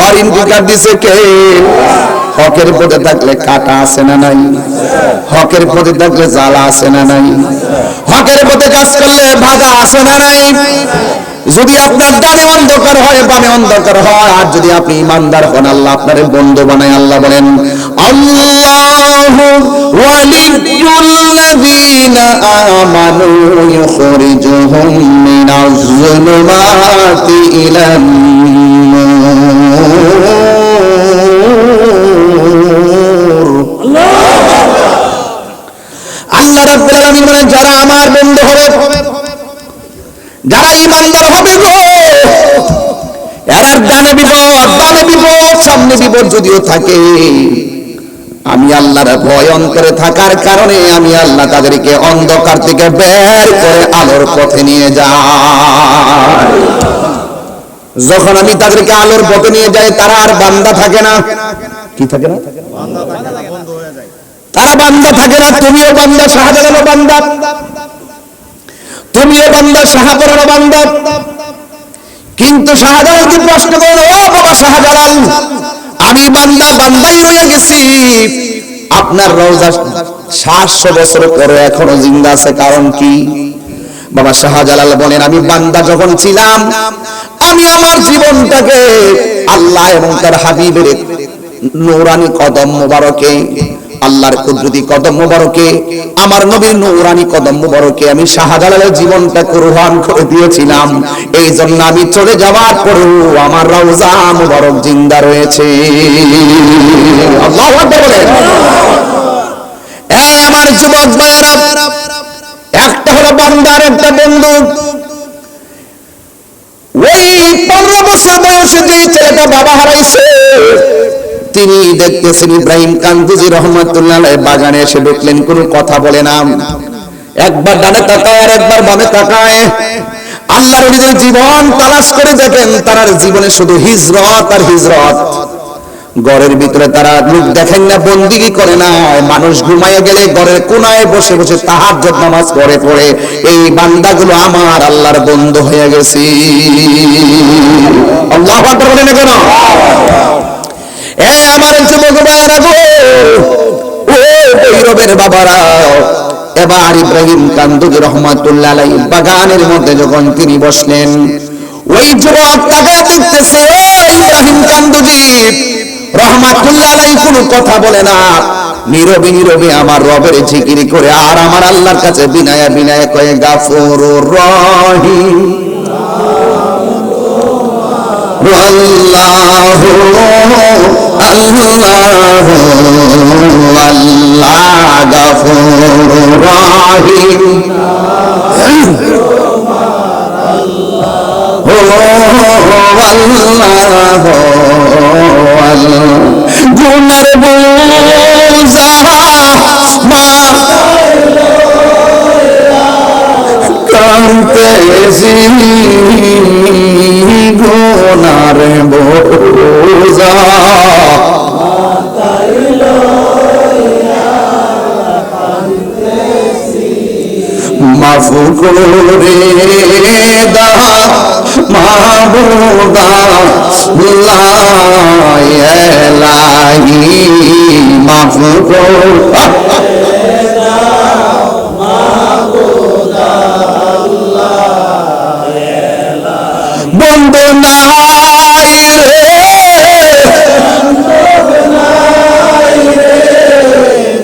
হরিণ টিকা দিছে কে? হকের পথে থাকলে কাটা আছে না নাই? হকের পথে থাকলে জ্বালা আছে না নাই? হকের পথে কাজ করলে বাধা আছে না নাই? যদি আপনার ডানে অন্ধকার হয়, বামে অন্ধকার হয়, আর যদি আপনি ইমানদার হন, আল্লাহ আপনার বন্ধু বানায়। আল্লাহ বলেন, আল্লাহু ওয়ালিয়্যুল্লাযীনা আমানু ইউখরিজুহুম মিনাজ যুলুমাতি ইলান নূর। আল্লাহ রাব্বুল আলামিন বলেন, যারা আমার বন্ধু হবে, যারা ইমানদার হবে গো, এরা ডানে বিপদ, বামে বিপদ, সামনে বিপদ যদিও থাকে, আমি আল্লাহর ভয় অন্তরে থাকার কারণে আমি আল্লাহ তাদেরকে অন্ধকার থেকে বের করে আলোর পথে নিয়ে যাই। যখন আমি তাদেরকে আলোর পথে নিয়ে যাই, তারা আর বান্দা থাকে না। কি থাকে না? তারা বান্দা থাকে না। তুমিও বান্দা, শাহজালালও বান্দা, তুমিও বান্দা, শাহজালালও বান্দা। কিন্তু শাহজালালকে প্রশ্ন করলো, ও বাবা শাহজালাল, আমি বান্দা, বান্দাই রয়ে গেছি, আপনার রওজা 700 বছর পরে এখনো জিন্দা আছে, কারণ কি? বাবা শাহজালাল বলেন, আমি বান্দা যখন ছিলাম, আমি আমার জীবনটাকে আল্লাহ এবং তার হাবিবের নূরানি কদম মোবারকে, আল্লাহর কুদরতি কদম মোবারকে, আমার নবীর নূরানি কদম মোবারকে আমি শাহজালালের জীবনটা কুরবান করে দিয়েছিলাম। এই জন্য আমি চলে যাওয়ার পরেও আমার রওজা মোবারক জিন্দা রয়েছে। আল্লাহু আকবার বলেন। এই আমার যুবক ভাইরা, একটা হলো বান্দার, একটা বন্ধু। ওই 15 বছর বয়সে যে ছেলেটা বাবা হারাইছে, তিনি দেখতেছেন ইব্রাহিম কান্দুজি রহমাতুল্লাহ আলাইহি বাগানে এসে ঢুকলেন, কোনো কথা বলে না, একবার ডানে তাকায় আর একবার বামে তাকায়। আল্লাহর ওলিদের জীবন তালাশ করে দেখেন, তার জীবনে শুধু হিজরত আর হিজরত। ঘরের ভিতরে তারা মুখ দেখেন না, বন্দিগি করে না, মানুষ ঘুমায় গেলে ঘরের কোনায় বসে বসে তাহাজ্জুদ নামাজ পড়ে পড়ে এই বান্দাগুলো আমার আল্লাহর বন্ধু হয়ে গেছে। আল্লাহু আকবার বলেন কেন? এই আমার যুবক ভাইরা গো, ও ভৈরবের বাবারা, এবার ইব্রাহিম কান্দুজি রহমাতুল্লাহ আলাইহি বাগানের মধ্যে যখন তিনি বসলেন, ওই যুবক তাকে দেখতেছে, ও ইব্রাহিম কান্দুজি রহমাতুল্লাহ আলাইহি কোনো কথা বলে না, নীরবে নীরবে আমার রবের জিকির করে আর আমার আল্লাহর কাছে বিনায়া বিনায়া কয়ে গাফুরুর রহিম আল্লাহু আল্লাহু আল্লাহ গাফুরুর রহিম গুনার বোঝা কান্তেছি, গুনার বোঝা মাফ করে দাও মাহবুবা ইলাহি, মাফ করে বন্ধু নাই রে,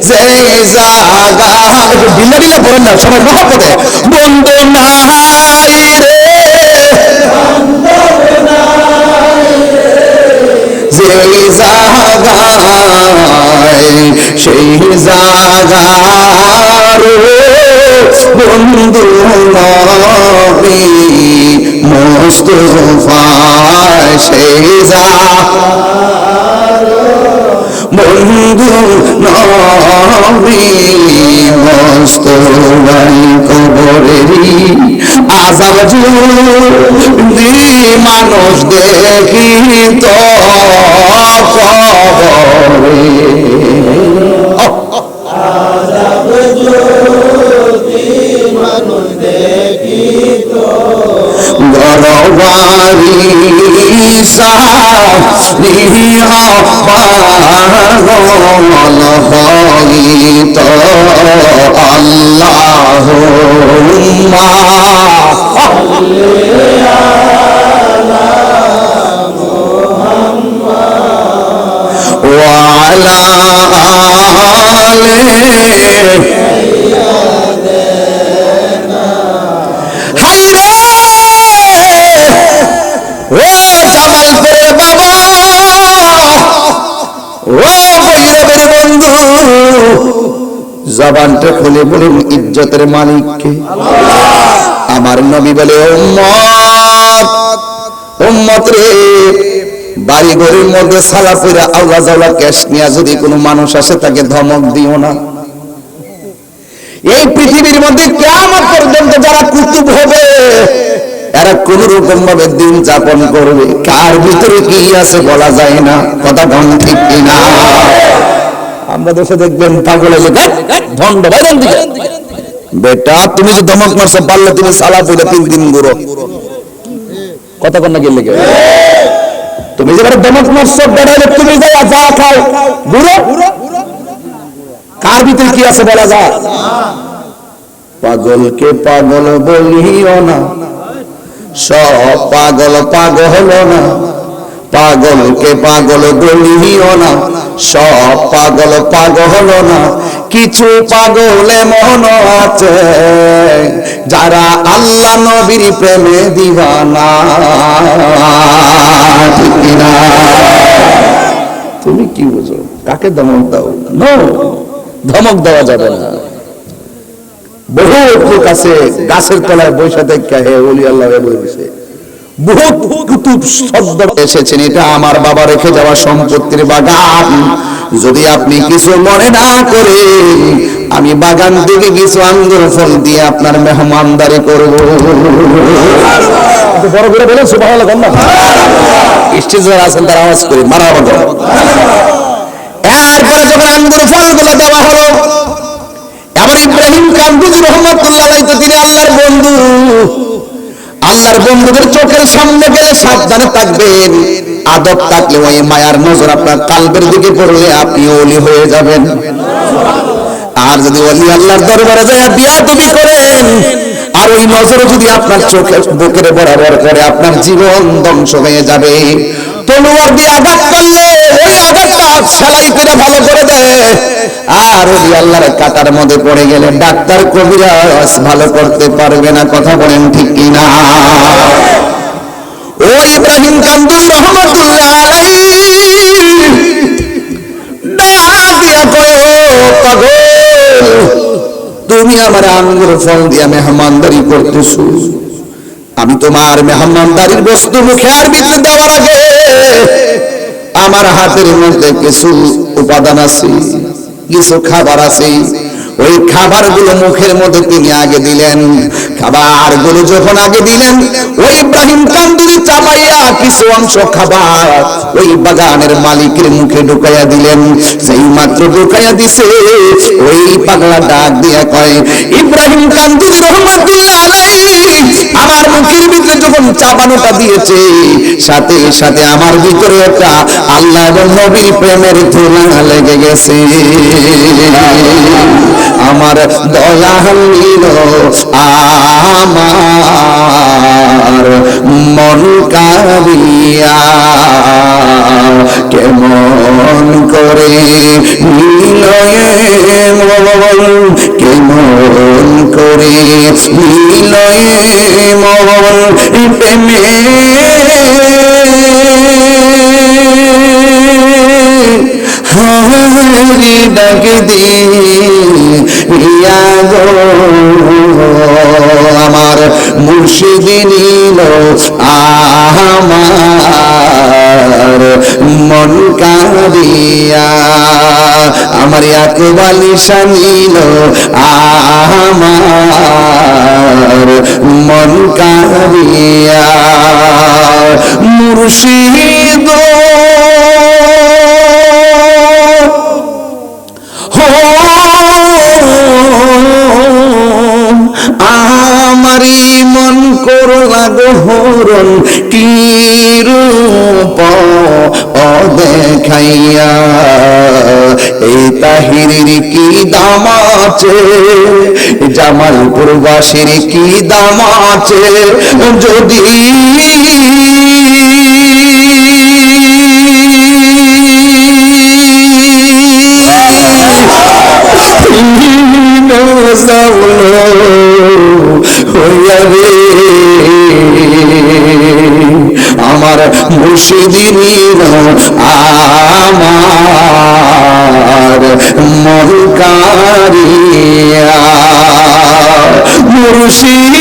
যে জায়গা বিল্লা বিল্লা বলেন না সবাই মহব্বতে, বন্ধু নাই রে, যে জায়গায় সেই জায়গার বন্ধু নবী মুস্তাফা, সেই জায়গার বন্ধু নবী মুস্তাফা, কবরেরই আযাব যদি মানুষ দেখিত কবরে, আযাব যদি মানুষ দেখিত তরবারি সারিয়া পাগল হইত আল্লাহুম্মা وعلى آله হায়রে ও জামালপুরের বাবা, ও ভৈরবের বন্ধু, জবানটা খুলে বলুন ইজ্জতের মালিককে। আমার নবী বলে উম্মত, উম্মত রে, বাড়ি ঘরের মধ্যে সালা পইরা আওলা জাওলা ক্যাশ নিয়ে যদি কোনো মানুষ আসে তাকে ধমক দিও না। এই পৃথিবীর মধ্যে কিয়ামত পর্যন্ত যারা কুতুব হবে এরা কোন রকম ভাবে দিন যাপন করবে, কার ভিতরে কি আছে বলা যায় না, কথা কোন ঠিক কিনা? আমরা দেশে দেখবেন পাগল হয়ে ভন্ড বাইরের দিকে, বেটা তুমি যে ধমক মারছো পারলে তুমি সালা পইরা 3 দিন ঘুরো, কথা কোন না গেলে তুমি যেবার দমক মারছো বেড়ালে তুমি যাই যা খাও ঘুরো, কার ভিতরে কি আছে বলা যায়? পাগলকে পাগল বলিও না, সব পাগল পাগল না, পাগলকে পাগল বলিও না, সব পাগল পাগল না, কিছু পাগল এমন আছে যারা আল্লাহ নবীর প্রেমে দিওয়ানা, ঠিক না? তুমি কি বুঝো? কাকে ধমক দাও? নো, ধমক দেওয়া যাবে না। বহু লোক আছে গাছের তলায় বসে থেকে হে ওলি আল্লাহ বলছে, বহুত কুতুব শব্দ এসেছেন, এটা আমার বাবা রেখে যাওয়া সম্পত্তির বাগান, যদি আপনি কিছু মনে না করে আমি বাগান থেকে কিছু আঙ্গুর ফল দিয়ে আপনার মেহমানদারি করব। বড় করে বলেন সুবহানাল্লাহ, গন্না স্টেজে যারা আছেন তারা আওয়াজ করে মারহাবা বলো। এরপরে যখন আঙ্গুর ফলগুলো দেওয়া হলো, এবার ইব্রাহিম কান্দুজি রহমাতুল্লাহ আলাইহি, তো তিনি আল্লাহর বন্ধু, আল্লাহর বন্ধুদের চোখের সামনে গেলে সাবধানে থাকবেন, আদব থাকলে ওই মায়ার নজর আপনার কালবের দিকে পড়লে আপনি ওলি হয়ে যাবেন। আর যদি ওলি আল্লাহর দরবারে যায় বিয়াদবি করেন আর ওই নজর যদি আপনার চোখের বুকের বরাবর করে আপনার জীবন ধ্বংস হয়ে যাবে। তলোয়ার দিয়ে আঘাত করলে ওই আঘাতটা সেলাই করে ভালো করে দেয়, আর ওই আল্লাহর কাটার মধ্যে পড়ে গেলে ডাক্তার কবিরাজ ভালো করতে পারবে না, কথা বলেন ঠিক কিনা? ও ইব্রাহিম কান্দুজি রহমাতুল্লাহ আলাইহি ডাক দিয়া কয়, ও পাগল, তুমি আমার আঙ্গুর ফল দিয়া মেহমানদারি করতেছো, আমি তোমার মেহমানদারির বস্তু মুখে আর ভিতরে দেওয়ার আগে আমার হাতের মধ্যে কিছু উপাদান আছে, কিছু খাবার আছে, ওই খাবারগুলো মুখের মধ্যে তিনি আগে দিলেন। খাবারগুলো যখন আগে দিলেন, ওই ইব্রাহিম কান্দুজি চাপাইয়া কিছু অংশ খাবার ওই বাগানের মালিকের মুখে ঢুকাইয়া দিলেন। সেই মাত্র ঢুকাইয়া দিছে, ওই পাগলা ডাক দিয়া কয়, ইব্রাহিম কান্দুজি রহমাতুল্লাহ আলাইহি আমার মুখের ভিতরে যখন চাপানোটা দিয়েছে, সাথে সাথে আমার ভিতরে একটা আল্লাহ এবং নবীর প্রেমের ধুলা লেগে গেছে। আমার দয়া নিল আমার মন কাঁদিয়া, কেমন করে নিলয়ে মন, কেমন করে নিলয়ে মন প্রেমে হারি ডাক দিয়া গো, আমার মুর্শিদ নিল আমার মন কাঁদিয়া, আমার আকবালিশা নিল আমার মন কাঁদিয়া, মুর্শিদ আমারি মন করলা গো দেখাইয়া এই তাহিরির কি দাম আছে, জামালপুরবাসীর কি দাম আছে, যদি আমার মুর্শিদিন আমার মন কারিয়া মুর্শিদ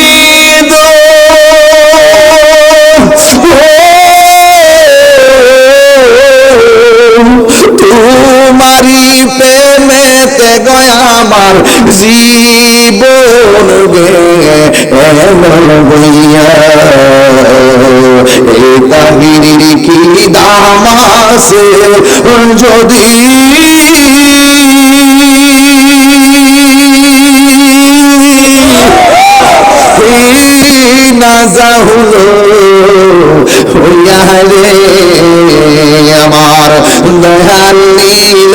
তোমারি প্রেমেতে গয়া আমার জীবন গইয়া এই তাহিরির কি দাম আছে, যদি নাজা হলো হইয়া রে আমার দয়াল নীল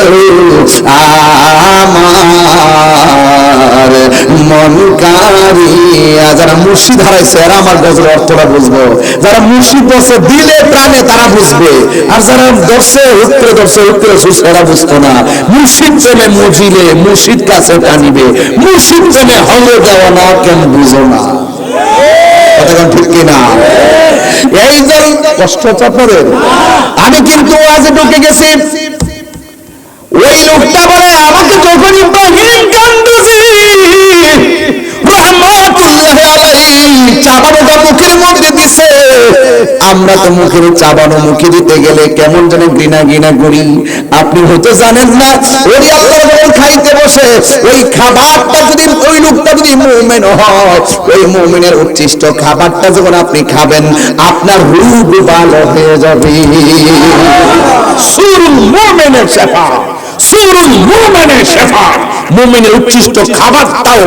আমার মন কারিয়া। যারা মুর্শিদ হারাইছে এরা আমার গজলের অর্থটা বুঝবো, যারা মুর্শিদ বসে দিলে প্রাণে তারা বুঝবে, আর যারা দর্শে উত্তরে এরা বুঝতো না। মুর্শিদ প্রেমে মজিলে মুর্শিদ কাছে টানিবে, মুর্শিদ প্রেমে হলে দেওয়া না কেন বুঝো না, ঠিক কিনা? এই যে কষ্ট আপনাদের, আমি কিন্তু আজে ঢুকে গেছি, ওই লোকটা বলে আমাকে যখন ইব্রাহিম কান্দুজি রহমাতুল্লাহি আলাইহি চাবানোটা মুখের মধ্যে দিছে, আমরা তো মুখের চাবানো মুখে দিতে গেলে কেমন যেন ঘৃণা করি। আপনি হয়তো জানেন না, ওই আল্লাহ যখন খাইতে বসে ওই খাবারটা যদি ওই লোকটা যদি মুমিন হয়, ওই মুমিনের উচ্ছিষ্ট খাবারটা যখন আপনি খাবেন আপনার রূহ ভালো হয়ে যাবে। সুরুল মুমিনের শেফা, সুরুল মুমিনের শেফা, মুমিনের উচ্ছিষ্ট খাবারটাও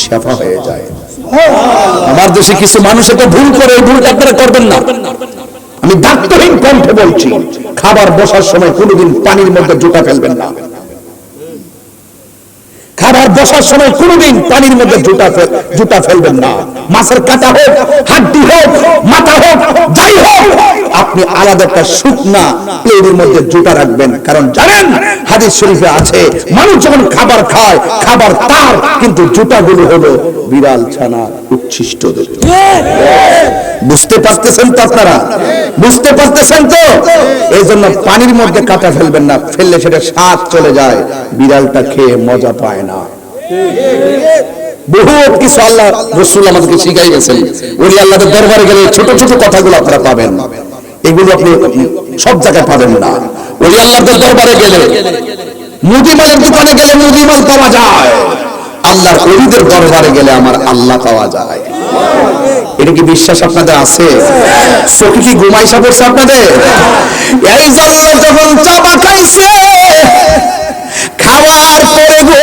শেফা হয়ে যায়। আমার দেশে কিছু মানুষ এটা ভুল করে, এই ভুলটা আপনারা করবেন না। আমি দায়িত্বহীন কণ্ঠে বলছি, খাবার বসার সময় কোনোদিন পানির মধ্যে জুতা ফেলবেন না। খাবার বসার সময় কোনোদিন পানির মধ্যে জুতা ফেলবেন না। মাছের কাঁটা হোক, হাড্ডি হোক, মাথা হোক, যাই হোক, আপনি আলাদা একটা শুকনা প্লেটের মধ্যে জুতা রাখবেন। কারণ জানেন হাদিস শরীফে আছে, মানুষ যখন খাবার খায় খাবার তার, কিন্তু জুতাগুলো হলো বিড়াল ছানা উচ্ছিষ্টদের। বুঝতে পারতেছেন তো আপনারা? বুঝতে পারতেছেন তো? এই জন্য পানির মধ্যে কাঁটা ফেলবেন না, ফেললে সেটা স্বাদ চলে যায়, বিড়ালটা খেয়ে মজা পায় না। বহুত কিছু আল্লাহ রাসূল আমাদেরকে শিখাই গেছেন। ওই আল্লাহর দরবারে গেলে ছোট ছোট কথাগুলো আপনারা পাবেন, এগুলো আপনি সব জায়গায় পাবেন না। ওই আল্লাহর দরবারে গেলে, মুদিমালের দোকানে গেলে মুদিমাল পাওয়া যায়, আল্লাহর ওলিদের দরবারে গেলে আমার আল্লাহ পাওয়া যায়। এটা কি বিশ্বাস আপনাদের আছে? চোখে কি ঘুমাইসা পড়ছে আপনাদের? এই জন্য যখন চাপা খাইছে, খাওয়ার পরে গো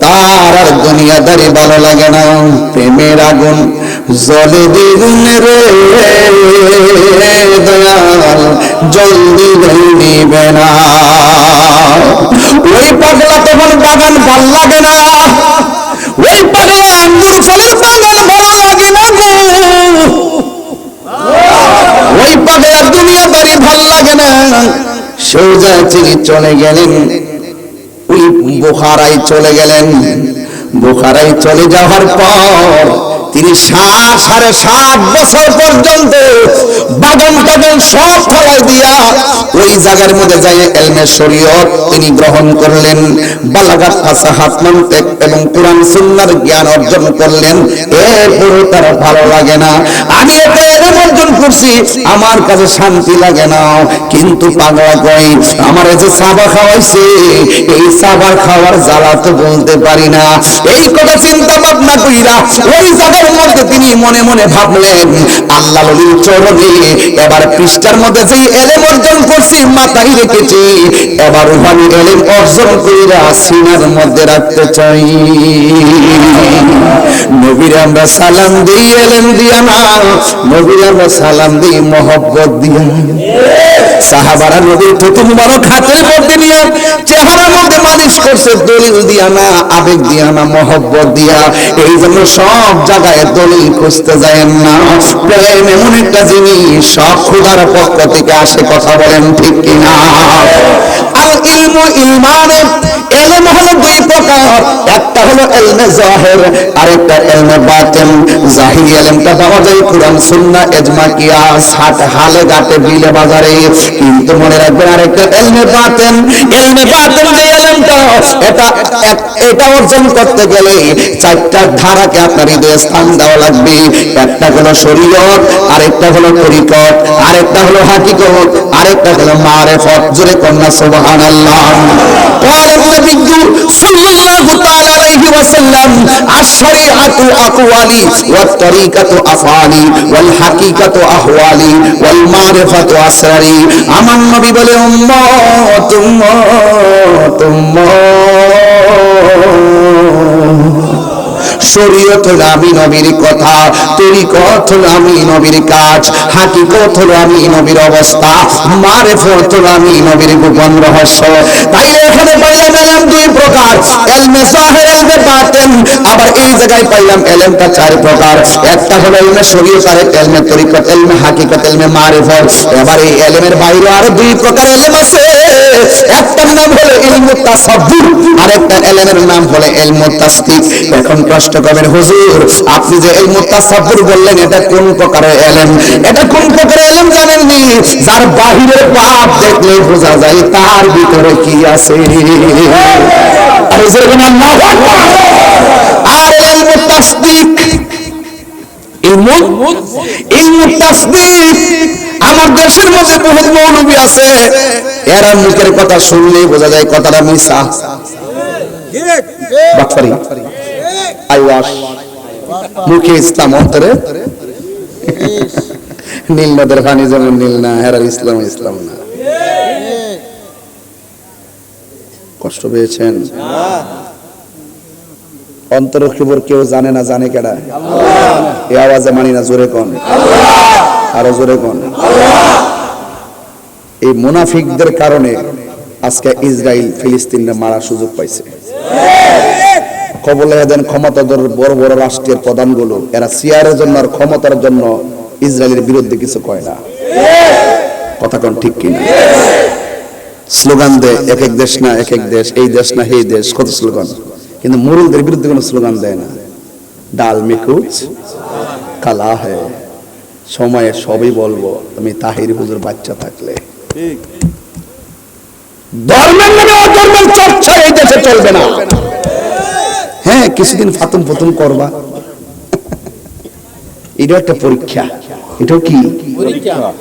তার আর দুনিয়াদারি ভালো লাগে না, প্রেমের আগুন জ্বলে দ্বিগুণ রে দয়াল, জলদি নিবে না। ওই পাগলা তখন বাগান ভাল লাগে না, ওই পাগলা আঙ্গুর ফলের বাগান ভালো লাগে না গো, ওই পাগলা দুনিয়াদারি ভাল লাগে না। সোজা চলে গেলেন ওই বুখারায় চলে গেলেন। বুখারায় চলে যাওয়ার পর তিনি 7.5 বছর পর্যন্ত বাগান টাগান সব ফলাই দিয়া ওই জায়গার মধ্যে যাই ইলমে শরীয়ত তিনি গ্রহণ করলেন, বালাগাত ফাসাহাত মানতিক এবং কোরআন সুন্নাহর জ্ঞান অর্জন করলেন। এরপরও তার ভালো লাগে না, আমি এত ইলম অর্জন করছি আমার কাছে শান্তি লাগে না, কিন্তু পাগলা কই আমার যে সাবা খাওয়াইছে এই সাবা খাওয়ার জ্বালা তো বলতে পারি না। এই কথা চিন্তা ভাবনা কইরা ওই জায়গার মধ্যে তিনি মনে মনে ভাবলেন, আল্লাহ নবীর চরণে এবার পৃষ্ঠার মধ্যে যে ইলম অর্জন করছি মাথায় রেখেছি, এবার আমি ইলম অর্জন কইরা সিনার মধ্যে রাখতে চাই। নবীর আমরা সালাম দিই ইলম দিয়া না, নবীর আমরা সালাম দিই মহব্বত দিয়া। সাহাবারা নবীর থুতু মুবারক হাতের মধ্যে নিয়ে চেহারার মধ্যে মালিশ করছে, দলিল দিয়া না, আবেগ দিয়া না, মহব্বত দিয়া। এই জন্য সব জায়গায় দলিল খুঁজতে যায় না। প্রেম এমন একটা জিনিস সব খোদার পক্ষ থেকে আসে, কথা বলেন ঠিক কিনা? আল ইলমু ইলমানে, ইলম হলো দুই প্রকার, একটা হলো ইলমে জাহির আর একটা ইলমে বাতিন। জাহিরি ইলমটা পাওয়া যায় কুরআন সুন্নাহ ইজমা কিয়াস হালে ঘাটে বিলে বাজারে, কিন্তু মনে রাখবেন আরেকটা ইলমে বাতিন। ইলমে বাতিন যে ইলমটা, এটা অর্জন করতে গেলে চারটা ধারাকে আপনার হৃদয়ে স্থান দেওয়া লাগবে। একটা হলো শরীয়ত, আরেকটা হলো তরিকত, আরেকটা হলো হাকিকত, আরেকটা হলো মারিফত। জোরে কন্যা সুবহানাল্লাহ। قال النبي صلى الله تعالى عليه وسلم الشريعة أقوالي والطريقة أفعالي والحقيقة أحوالي والمعرفة أسراري। আমার নবী বলে উম্মত উম্মত উম্মত, শরীয়ত হলো আমি নবীর কথা, তরিকত হলো আমি নবীর কাজ, হাকিকত হলো আমি নবীর অবস্থা, মারিফত হলো আমি নবীর গোপন রহস্য। তাই এখানে পাইলাম এলম দুই প্রকার, ইলমে জাহির, ইলমে বাতিন। আবার এই জায়গায় পাইলাম এলমটা চার প্রকার, একটা হলো ইলমে শরীয়ত, আরেকটা ইলমে তরিকত, ইলমে হাকিকত, ইলমে মারিফত। এবার এই ইলমের বাইরে আরো দুই প্রকার ইলম আছে। একটার নাম হলো ইলমুত তাসাব্বুর, আরেকটা ইলমের নাম হলো ইলমুত তাসদিক। এখন প্রশ্ন করবেন, হুজুর আপনি যে ইলমুত তাসাব্বুর বললেন, এটা কোন প্রকারের ইলম? এটা কোন প্রকারের ইলম জানেননি? যার বাহিরের পাপ দেখলে বোঝা যায় তার ভিতরে কি আছে। আর যেরকম আল্লাহু আকবার। আর ইলমুত তাসদিক, ইলমুত তাসদিক, আমার দেশের মধ্যে বহুত মৌলবী আছে, এরা মুখের কথা শুনলেই বোঝা যায় কথাটা মিছা। বাটফারি, আইওয়াস, মুখে ইসলাম, অন্তরে নীল নদের পানি যেমন নীল না, হেরার ইসলাম ইসলাম না। কষ্ট পেয়েছেন? অন্তর খবর কেউ জানে না, জানে কেডা? এই আওয়াজে মানি না, জোরে কোন, আরো জোরে কোন। এই মুনাফিকদের কারণে আজকে ইসরায়েল ফিলিস্তিনরা মারার সুযোগ পাইছে। কবলে দেন ক্ষমতাধর বড় বড় রাষ্ট্রের প্রধানগুলো, এরা সিয়ারের জন্য আর ক্ষমতার জন্য ইসরায়েলের বিরুদ্ধে কিছু কয় না। কথা কোন ঠিক কিনা? স্লোগান দেয় এক এক দেশ না এক এক দেশ, এই দেশ না এই দেশ, কত স্লোগান, কিন্তু মুরুলদের বিরুদ্ধে কোনো স্লোগান দেয় না। ডাল মে কুছ কালা হ্যায়, সময়ে সবই বলবো, তুমি তাহির হুজুর বাচ্চা থাকলে। ধর্মের নামে অধর্মের চর্চা এই দেশে চলবে না। হ্যাঁ, কিছুদিন ফাতুম ফাতুম করবা, এটা একটা পরীক্ষা। এটাও কি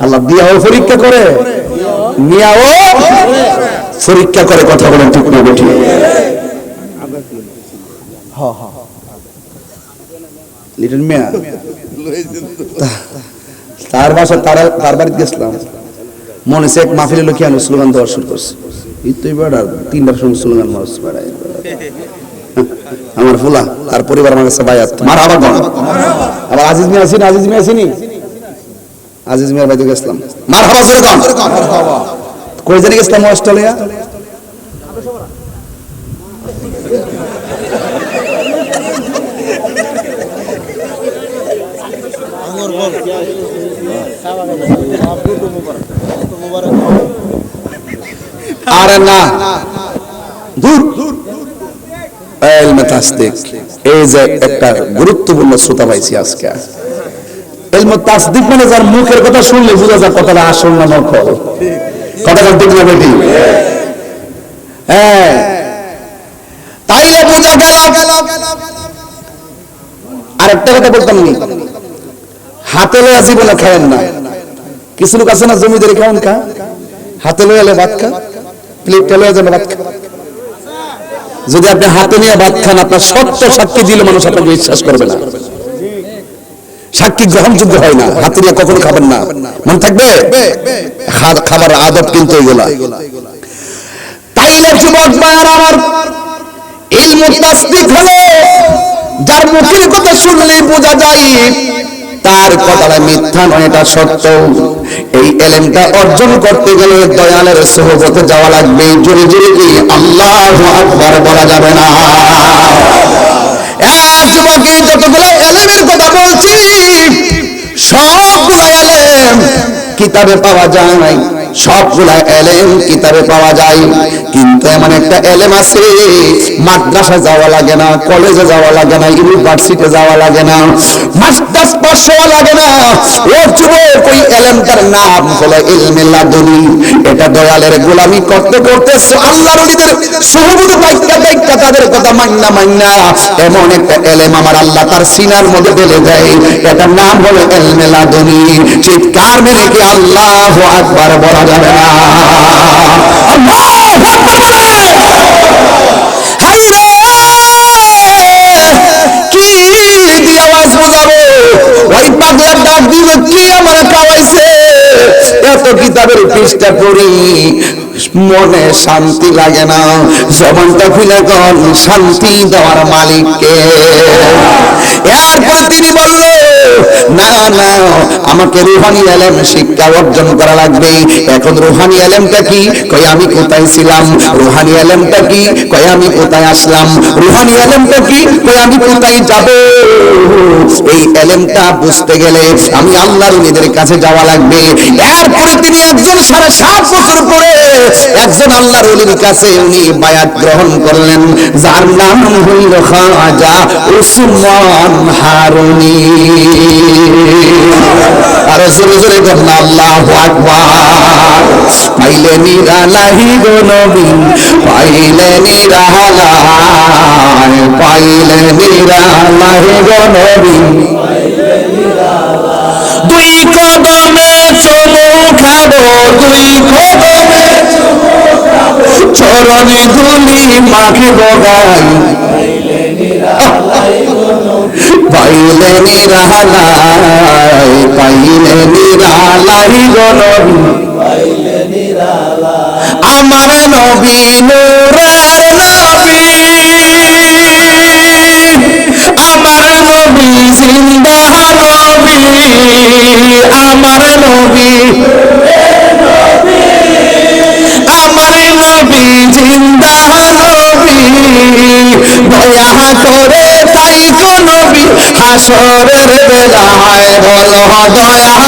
আল্লাহ দিয়াও পরীক্ষা করে, নিয়াও পরীক্ষা করে। কথা বলেন ঠিক না বেঠিক? লিটন মিয়া তার বাসা, তার বাড়িতে গেছিলাম, মনে হচ্ছে এক মাহফিলে লোক আনো স্লোগান দেওয়া শুরু করছে। তুই বেড়া তিনটার সময় স্লোগান মারছ বেড়ায় আমার ফুলা, তার পরিবার আমার কাছে বায়াত মার আবার বল। আবার আজিজ মিয়া আসিনি, আজিজ মিয়া আসিনি, আজিজ মিয়ার বাড়িতে গেছিলাম, মার হাবা জোরে কম। কই জানি গেছিলাম? অস্ট্রেলিয়া। আরে না, দূর। ইলমে তাসদিক, এই যে একটা গুরুত্বপূর্ণ শ্রোতা পাইছি আজকে। ইলমে তাসদিক মানে যার মুখের কথা শুনলে বোঝা যায় কথাটা আসল না নকল। কথাটা ঠিক না বেটি? হ্যাঁ, তাইলে বোঝা গেল। আরেকটা কথা বলতাম নি, হাতে লয়া জীবনে খায়েন না। কিছু লোক আছে না জমিদারি খাওয়ান খা, হাতে লয়া ভাত খা, প্লেটটা লয়া যাবে ভাত খা। যদি আপনি হাতে নিয়ে ভাত খান, আপনার সত্য সাক্ষী দিলে মানুষ আপনাকে বিশ্বাস করবে না। সাক্ষী গ্রহণযোগ্য হয় না। হাতে নিয়ে কখনো খাবেন না, মনে থাকবে। খাবার আদব কিন্তু এগুলা। তাইলে যুবক ভাইরা আমার, ইলমুত তাসদিক হলো যার মুখের কথা শুনলেই বোঝা যায় তার কথাটা মিথ্যা নয়, এটা সত্য। এই এলেমটা অর্জন করতে গেলে দয়ালের সোহবতে যাওয়া লাগবে। জোরে জোরে কি আল্লাহু আকবার বলা যাবে না? যুবকে যতগুলো এলেমের কথা বলছি সবগুলো এলেম কিতাবে পাওয়া যায়, সবগুলা এলেম কিতাবে পাওয়া যায়, কিন্তু এমন একটা এলেম আছে মাদ্রাসা যাওয়া লাগে না, কলেজে যাওয়া লাগে না, ইউনিভার্সিটি যাওয়া লাগে না, মাস্টার্স পাস হওয়া লাগে না। ও যুবক, ওই এলেমটার নাম হলো ইলমে লাদুনি। এটা দয়ালের গোলামি করতে করতে আল্লাহর ওলিদের সুহবত পাইকা পাইকা তাদের কথা মান্না মান্না এমন একটা এলেম আমার আল্লাহ তার সিনার মধ্যে ঢেলে দেয়। এটার নাম হলো ইলমে লাদুনি। চিৎকার মেরে কি আল্লাহু আকবার বলা যাবে না? আল্লাহু আকবার বলে। হাই রে, কি দিয়ে আওয়াজ বোঝাবো? ওই পাগলার ডাক দিল, কি আমার খাওয়াইছে? এত কিতাবের পৃষ্ঠা পড়ি মনে শান্তি লাগে না। জবানটা খুলে কন, শান্তি দেওয়ার মালিককে। এরপর তিনি বলল, না না, আমাকে রুহানি এলেম শিক্ষা অর্জন করা লাগবে। এখন রুহানি এলেমটা কি? কই আমি কোথায় ছিলাম? রুহানি এলেমটা কি? কই আমি কোথায় আসলাম? রুহানি এলেমটা কি? কই আমি কোথায় যাব? এই এলেমটা বুঝতে গেলে আমি আল্লাহর ওলিদের কাছে যাওয়া লাগবে। এরপরে তিনি একজন 7.5 বছর পরে একজন আল্লাহর ওলির কাছে উনি বায়াত গ্রহণ করলেন, যার নাম হইল খাজা উসমান হারুনি। আর জোরে জোরে বলুন আল্লাহু আকবার। পাইলে নিরালাহি গো নবী, পাইলে নিরালায়, পাইলে নিরালাহি গো নবী, দুই কদমে চুমু খাবো, দুই কদমে চরণে ধুলি মাখিব গাই, পাইলে নিরালাই, পাইলে নিরালাই গো নবী, আমার নবী নূরের নবী, আমার নবী জিন্দা নবী, আমার নবী, আমার নবী জিন্দা নবী, দয়া করে তাই গো নবী হাসরের বেলায় বলো দয়া,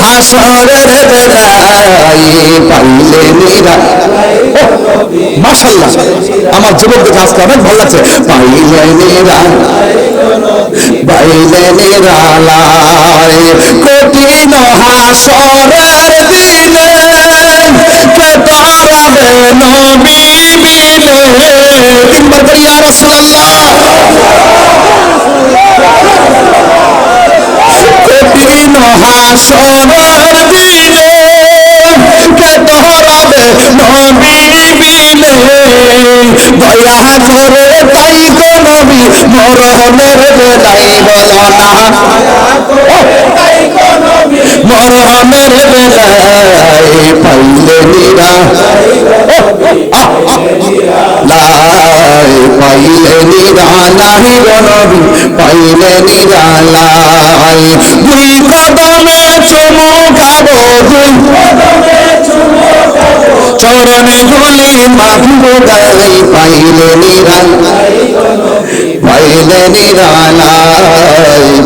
হাসরের বেলায় পাইলে নিরা। মাশাআল্লাহ, আমার যুবকদের আজকে অনেক ভালো লাগছে। পাইলে নিরা, পাইলে নিরালায়, কঠিন হাসরের দিনে কে দাঁড়াবে নবী বিনে। তিনবার করি ইয়া রাসূলুল্লাহ। কঠিন হাসরের দিনে কে দাঁড়াবে নবী বিনে, দয়া করে তাই গো নবী মরহমের বেলায় বলো না, মরহমের বেলায় পাইলে নিরা লাই, পাইলে নিরালাই গো নবী, পাইলে নিরালাই, দুই কদমে চুমু খাবো, দুই চরণে ধুলি মাখিব গাই, পাইলে নিরালাই, পাইলে নিরালাই,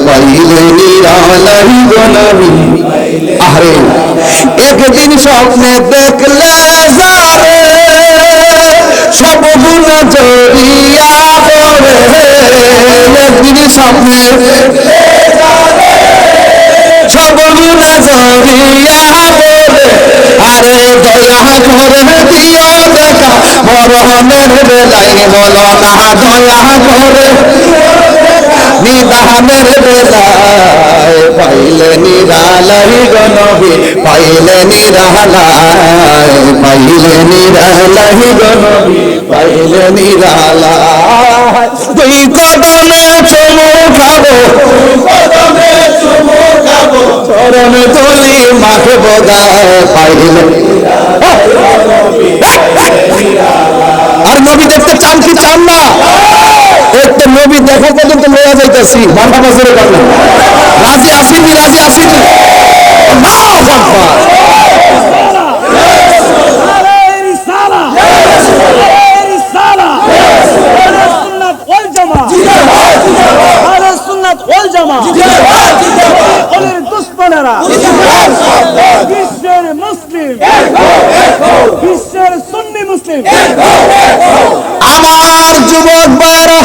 পাইলে নিরালাই গো নবী। আরে একদিন স্বপ্নে দেখলে যারে সব গুণ জড়িয়া পড়ে, একদিন স্বপ্নে সব গুণ জড়িয়া পড়ে, আরে দয়া করে দিও দেখা মরহমের বেলায় বলো না, দয়া করে নিদানের বেলায় পাইলে নিরালাই গো নবী, পাইলে নিরালাই, পাইলে নিরালাই গো নবী, পাইলে নিরালাই, দুই কদমে চুমু খাবো, চরণে ধুলি মাখিব গায়, পাইলে। আর নবী দেখতে চান কি চান না? একটা নবী দেখা পর্যন্ত লয়া যাইতাছি মারহাবা জোরে বলেন রাজি আসেনি রাজি আসেনি আল্লাহু আকবার বিশ্বের মুসলিম বিশ্বের সুন্নি মুসলিম আমার যুবক ভাইরা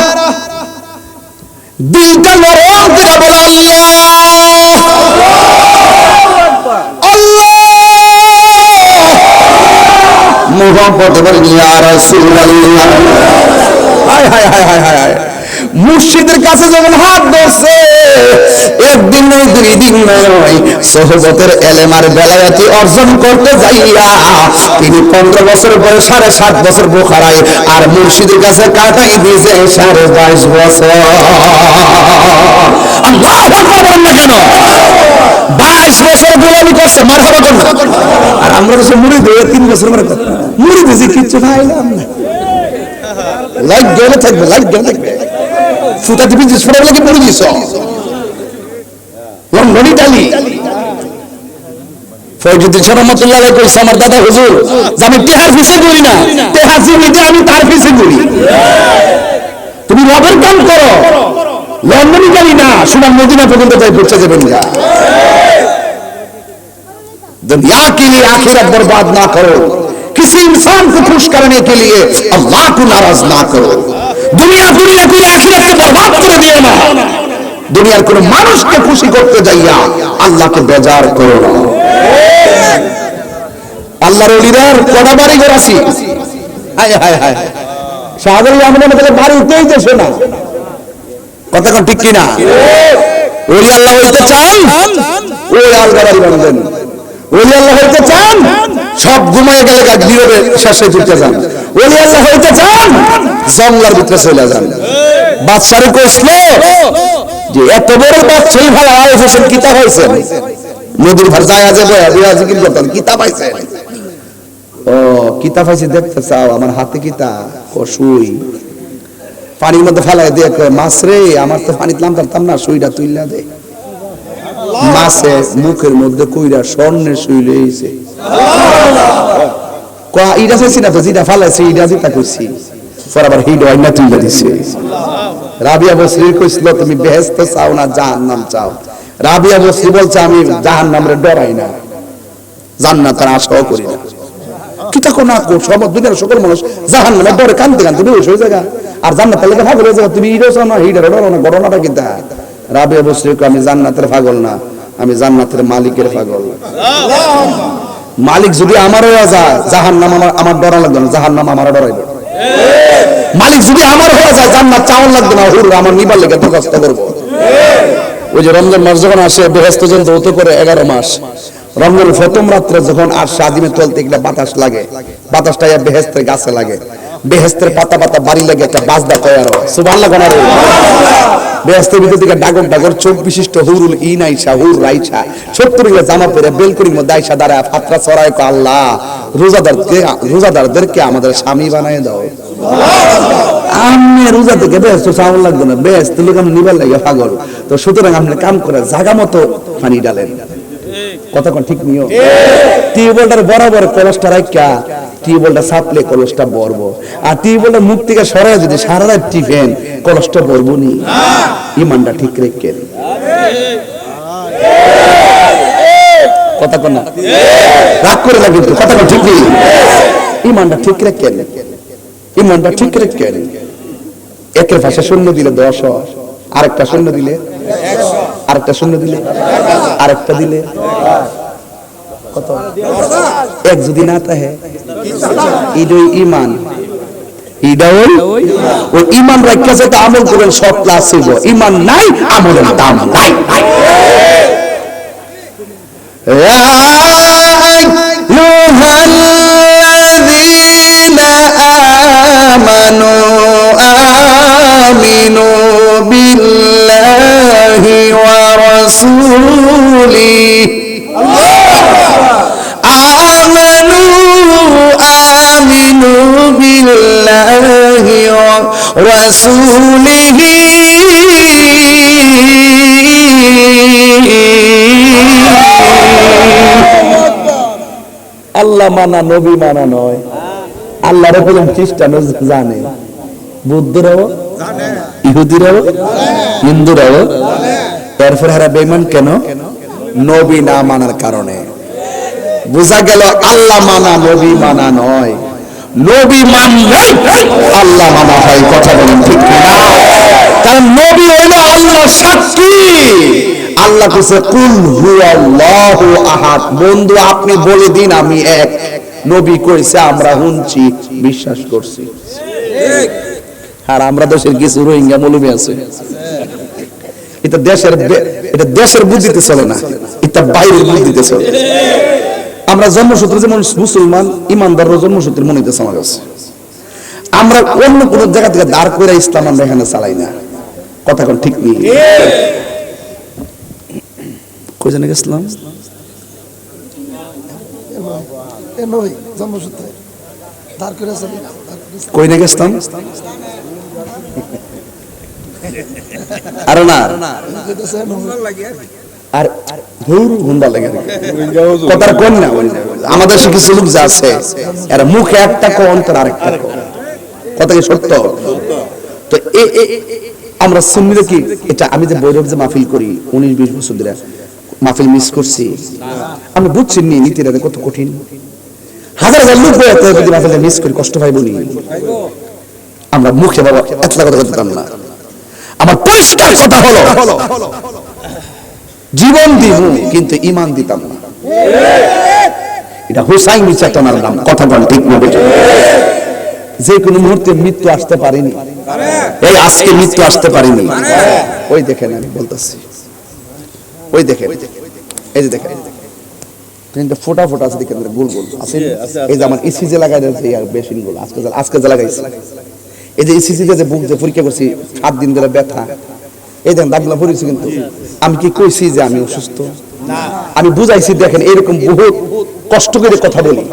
দিলটা নরম করে বলে আল্লাহ মুহাম্মদ বলেন ইয়া রাসূলুল্লাহ হায় হায় হায় হায় হায় মুর্শিদের কাছে যখন হাত ধরছে একদিন নয় দুই দিন নয় সোহবতের এলেমার বেলায়াতি অর্জন করতে যাইয়া তিনি 15 বছর বয়স 7.5 বছর বোখারায় আর মুর্শিদের কাছে কাটাই দিয়েছে 22.5 বছর আল্লাহু আকবার বলেন না কেন 22 বছর গোলামি করছে মারহাবা করুন আর আমরা তো মুরিদ হয়ে 3 বছর পরে মুরিদ হয়েছি কিচ্ছু খাইলাম না লাইক গেলে থাকবে ফুটা দিবি যে ছোট লাগে পড়ে দিছ লন্ডন ইটালি ফয়জুদ্দিন রহমাতুল্লাহ আলাইহি কইছে আমার দাদা হুজুর যে আমি টিহার পিছে করি না টিহার জিনিতে আমি তার পিছে করি তুমি রবের কাম করো লন্ডন ইটালি না সুনাম মদিনা পর্যন্ত যাই পৌঁছে যাবেন না दुनिया के लिए आखिरत बर्बाद ना करो किसी इंसान को खुश करने के लिए अल्लाह को नाराज ना करो दुनिया दुनिया को आखिरत को बर्बाद कर दियो ना दुनियार कोन मानुष के खुशी करते जाइया अल्लाह के बेजार करो ना আল্লাহর ওলিদের কটা বাড়ি ঘর আছে হায় হায় হায় শাহজালাল আমাদের মধ্যে বাড়ি উঠেই দেশে না কথা কোন ঠিক কি না ওলি আল্লাহ হইতে চান ওই আলগা বাড়ি বানাবেন ওলি আল্লাহ হইতে চান সব ঘুমায় গেলে গাছ দিবে শেষে ছুটে যান ওলি আল্লাহ হইতে চান জঙ্গলের ভিতরে চলে যান বাদশারে কইছিল যে এত বড় বাদশাহী ভালো আয়োজন কিতাব হইছে নদীর ধার যায় আছে বয়া দিয়া জিকির করতেন কিতাব পাইছে ও কিতাব পাইছে দেখতে চাও আমার হাতে কিতাব কসুই পানির মধ্যে ফেলায় দিয়ে কয় মাছ রে আমার তো পানিতে নামতাম না সুইটা তুইলা দে মাছে মুখের মধ্যে কইরা স্বর্ণের সুই লইছে কয়া ইটা চাইছি না তো যেটা ফালাইছে ইটা যেটা কইছি পর আবার হিড হয় না তুইলা দিছে রাবিয়া বসরি কইছিল তুমি বেহেশত চাও না জাহান্নাম চাও রাবিয়া বসরি বলছে আমি জাহান্নামরে ডরাই না জান্নাতের আশাও করি না কিতা কোনা কো সব দুনিয়ার সকল মানুষ জাহান্নামে ডরে কাঁদতে কাঁদতে বেহুশ হয়ে যায় আর জান্নাতের লাগা পাগল হয়ে যায় তুমি ইরো চাও না হিডের ডরো না ঘটনাটা কিতা রাবিয়া বসরি কো আমি জান্নাতের পাগল না আমি জান্নাতের মালিকের পাগল মালিক যদি আমার হয়ে যায় জাহান্নাম আমার ডর লাগবে না জাহান্নাম আমার ডরাইবে মালিক যদি আমার হয়ে যায় জান্নাত চাওয়ার লাগবে না হুর আমার নিবার লেগে তো কষ্ট করব ওই যে রমজান মাস যখন আসে বেহেশত জন্ত হতে করে 11 মাস রমজানের প্রথম রাত্রে যখন আর সাদিমে চলতে গেলে বাতাস লাগে বাতাসটা বেহেশতের গাছে লাগে বেহেশতের পাতা পাতা বাড়ি লাগে একটা বাজদা তৈরি হয় সুবহানাল্লাহ গনারে বেহেশতের ভিতর থেকে ডাগর ডাগর চোখ বিশিষ্ট হুরুল ইন আইসা হুর রাইসা 70 গুলো জামা পরে বেলকুড়ির মধ্যে আইসা দাঁড়ায় ফাতরা ছড়ায় কো আল্লাহ রোজাদারদেরকে আমাদের স্বামী বানায় দাও আমি রোজা থেকে বেহেশত চাওয়া লাগবে না বেহেশত লোক আমি নিবার লাগে পাগল তো সুতরাং আপনি কাম করে জায়গা মতো পানি ডালেন কথা কোন ঠিক নিও টিউবওয়েলটার বরাবর কলসটা রাখা টিউবওয়েলটা সাপলে কলসটা বরবো আর টিউবওয়েলটা মুখ থেকে সরায় যদি সারা রাত টিফেন কলসটা বরবো নি ইমানটা ঠিক রেখে কথা কোন না রাগ করে না কিন্তু কথা কোন ঠিক নেই ইমানটা ঠিক রেখে ইমানটা ঠিক রেখে একের পাশে শূন্য দিলে 10 আরেকটা শূন্য দিলে 100 আরেকটা শূন্য দিলে আরেকটা দিলে কত এক যদি না থাকে ইদই ঈমান ইদাও ওই ঈমান রাখা যেটা আমল করেন সব ক্লাস ছিল ঈমান নাই আমলের দাম নাই আমানু আমিনু বিল্লাহি ওয়া রাসূলিহি আমিনু বিল্লাহি রাসূলিহি আল্লাহ মানা নবী মানা নয়। আল্লাহর বলেন খ্রিস্টানও জানে, বৌদ্ধরাও জানে, ইহুদিরাও হিন্দুরাও। এরপর এরা বেঈমান কেন? নবী না মানার কারণে। বোঝা গেল আল্লাহ মানা নবী মানা নয়। নবী মানলে আল্লাহ মানা হয়। কথা বলেন ঠিক না? কারণ নবী হইল আল্লাহর সাক্ষী। আল্লাহ কইছে কুল হুয়াল্লাহু আহাদ, বন্ধু আপনি বলে দিন আমি এক। নবী কইছে আমরা শুনছি, বিশ্বাস করছি। আর আমরা দেশের কিছু রোহিঙ্গা মৌলবি আছে, এটা দেশের বুদ্ধিতে চলে না, এটা বাইরের বুদ্ধিতে চলে। আমরা জন্মসূত্রে যেমন মুসলমান, ইমানদার জন্মসূত্রে মনে হইতেছে আমার কাছে। আমরা অন্য কোন জায়গা থেকে দাঁড় করে ইসলাম আমরা এখানে চালাই না। কথা কোন ঠিক নেই? কই জানে ইসলাম কই না গেছতাম আর না আর ধুর হুন্ডা লাগে কথার কোন না। আমাদের কিছু লোক যা আছে এরা মুখে একটা কো অন্তর আরেকটা কো। কথা কি সত্য? তো আমরা সুন্নিরা কি এটা আমি যে বৈরব যে মাহফিল করি 19-20 বছর ধরে মাহফিল মিস করছি। আমি বুঝছি নি নীতিটা কত কঠিন। হাজার হাজার লোক বইতে যদি মাহফিলটা মিস করি কষ্ট পাইব নি? আমরা মুখে বাবা এতটা কথা বলতাম না। আমার পরিষ্কার কথা হলো জীবন দিব কিন্তু ঈমান দিতাম না। এটা হুসাইনি চেতনার নাম। কথা বল ঠিক না? যে কোনো মুহূর্তে মৃত্যু আসতে পারেনি। এই আজকে মৃত্যু আসতে পারেনি। ওই দেখেন আমি বলতেছি, ওই দেখেন, এই যে দেখেন কিন্তু ফোটা ফোটা আছে, দেখেন গোল গোল আছে। এই যে আমার ইসিজি লাগাই দিয়েছে আর বেশিন গোল আজকে যে লাগাইছে। এই যে ইসিজি যে বুক যে পরীক্ষা করছি 7 দিন ধরে ব্যথা, এই দেখেন দাগলা পড়েছে। কিন্তু আমি কি কইছি যে আমি অসুস্থ? না, আমি বুঝাইছি। দেখেন এরকম বহুত কষ্ট করে কথা বলি,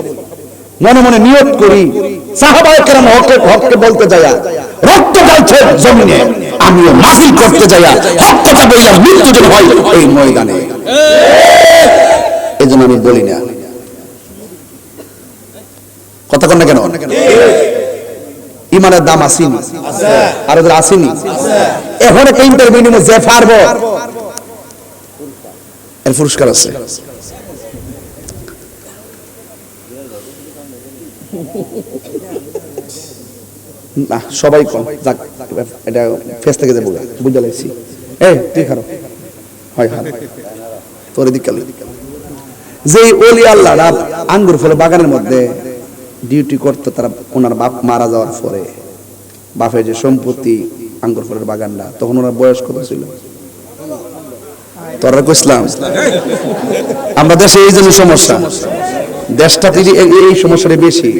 মনে মনে নিয়ত করি। সাহাবায়ে কেরাম হককে বলতে যায়া রক্ত ঢালছে জমিনে, আমিও মাহফিল করতে যায়া হক কথা বললাম মৃত্যু যেন হয় এই ময়দানে। এই জন্য আমি বলি না। কথা কন না কেন? ইমানের দাম আসেনি, আর ওদের আসেনি। এখন একটা ইন্টারভিউ নিব, যে পারব এর পুরস্কার আছে। না সবাই কম যাক, এটা ফেস থেকে যাবো বুঝতে লাগছি। এই তুই খারাপ হয় হার তোর দিক কাল যে ওলি আল্লাহ আঙ্গুর ফলে বাগানের মধ্যে ডিউটি করতো, তারা ওনার বাপ মারা যাওয়ার পরে বাপের যে সম্পত্তি আঙ্গুর ফলের বাগানটা, তখন ওনার বয়স কত ছিল? তোরা কইসলাম আমরা দেশে এই জন্য সমস্যা, দেশটা এই সমস্যাটা বেশি।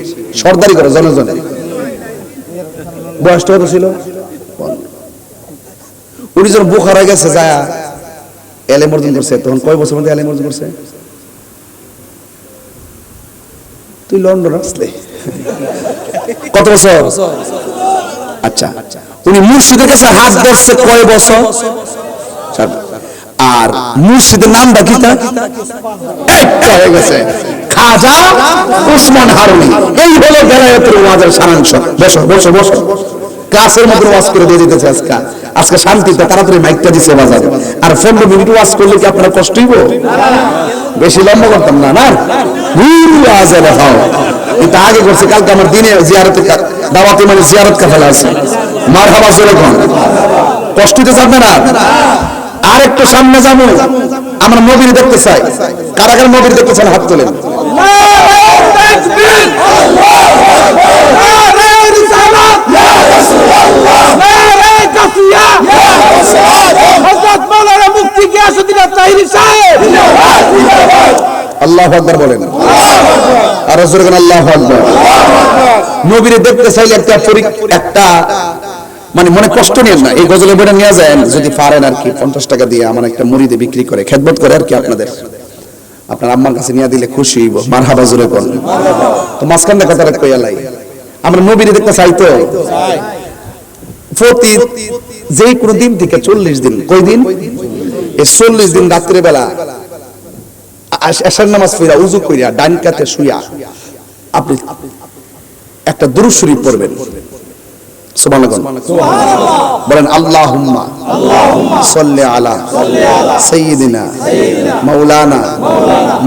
সর্দারি করে জনজনে। বয়সটা কত ছিল? উনি যখন বুখারা গেছে যা এলেম অর্জন করছে, তখন কয় বছর মধ্যে এলেম অর্জন করছে? তুই লন্ডন আসলে কত বছর? আচ্ছা, উনি মুর্শিদের কাছে হাত ধরছে কয় বছর? আর মুর্শিদের নামটা কি? একটা হয়ে গেছে খাজা ওসমান হারুনি। এই হলো বেলায়েতের ওয়াজের সারাংশ। বসো বসো বসো। ক্লাসের মধ্যে ওয়াজ করে দিয়ে দিতেছে আজকে শান্তিতে। তাড়াতাড়ি মাইকটা দিছে বাজারে। আর 15 মিনিট ওয়াজ করলে কি আপনারা কষ্ট হইব? বেশি লম্বা করতাম না। না ওয়াজে দেখাও এটা আগে করছে। কালকে আমার দিনে জিয়ারতে দাওয়াতে মানে জিয়ারত কাফেলা আছে। মারহাবা জোরে কোন কষ্ট হইতে যাবে না। আর একটু সামনে যাবো, আমরা নবীর দেখতে চাই। কারা কারা নবীর দেখতে চান হাত তোলেন। আল্লাহু আকবার বলেন। আর জোরে কোন আল্লাহু আকবার। নবীর দেখতে চাইলে একটা মানে মনে কষ্ট নিয়েন না। এই গজলের বইটা নিয়ে যায় যদি পারেন আর কি, 50 টাকা দিয়ে আমার একটা মুরিদে বিক্রি করে খেদমত করে আর কি, আপনার আম্মার কাছে নিয়ে দিলে খুশি হইব। মারহাবা জোরে কোন। তো মাঝখানে কথাটা কইয়া লাই, আমরা নবীর দেখতে চাই তো প্রতি যে কোনো দিন থেকে 40 দিন, কয় দিন? এই 40 দিন রাত্রে বেলা এশার নামাজ পড়া উযু কইরা ডান কাতে শুয়া আপনি একটা দুরূদ শরীফ পড়বেন। সুবহানাল্লাহ বলেন, আল্লাহুম্মা সাল্লি আলা সাইয়্যিদিনা মাওলানা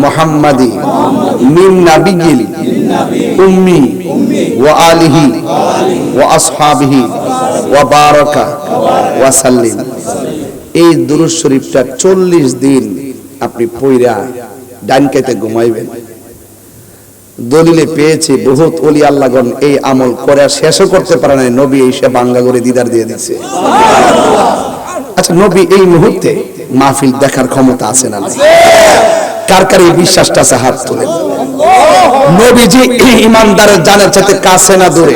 মুহাম্মাদি মিন নাবিয়্যিল উম্মি ওয়া আলিহি ওয়া আসহাবিহি ওয়া বারাকা ওয়া সাল্লিম। এই দুরূদ শরীফটা 40 দিন আপনি পড়া ডান কাতে ঘুমাইবেন। দলিলে পেয়েছে বহুত ওলি আল্লাহগণ এই আমল করে শেষও করতে পারে না, নবী এসে বাংলা করে দিদার দিয়ে দিচ্ছে। আচ্ছা, নবী এই মুহূর্তে মাহফিল দেখার ক্ষমতা আছে না? কার কার এই বিশ্বাসটা আছে? হাত তোলেন। নবীজি ইমানদারের জানের চাইতে কাছে না দূরে?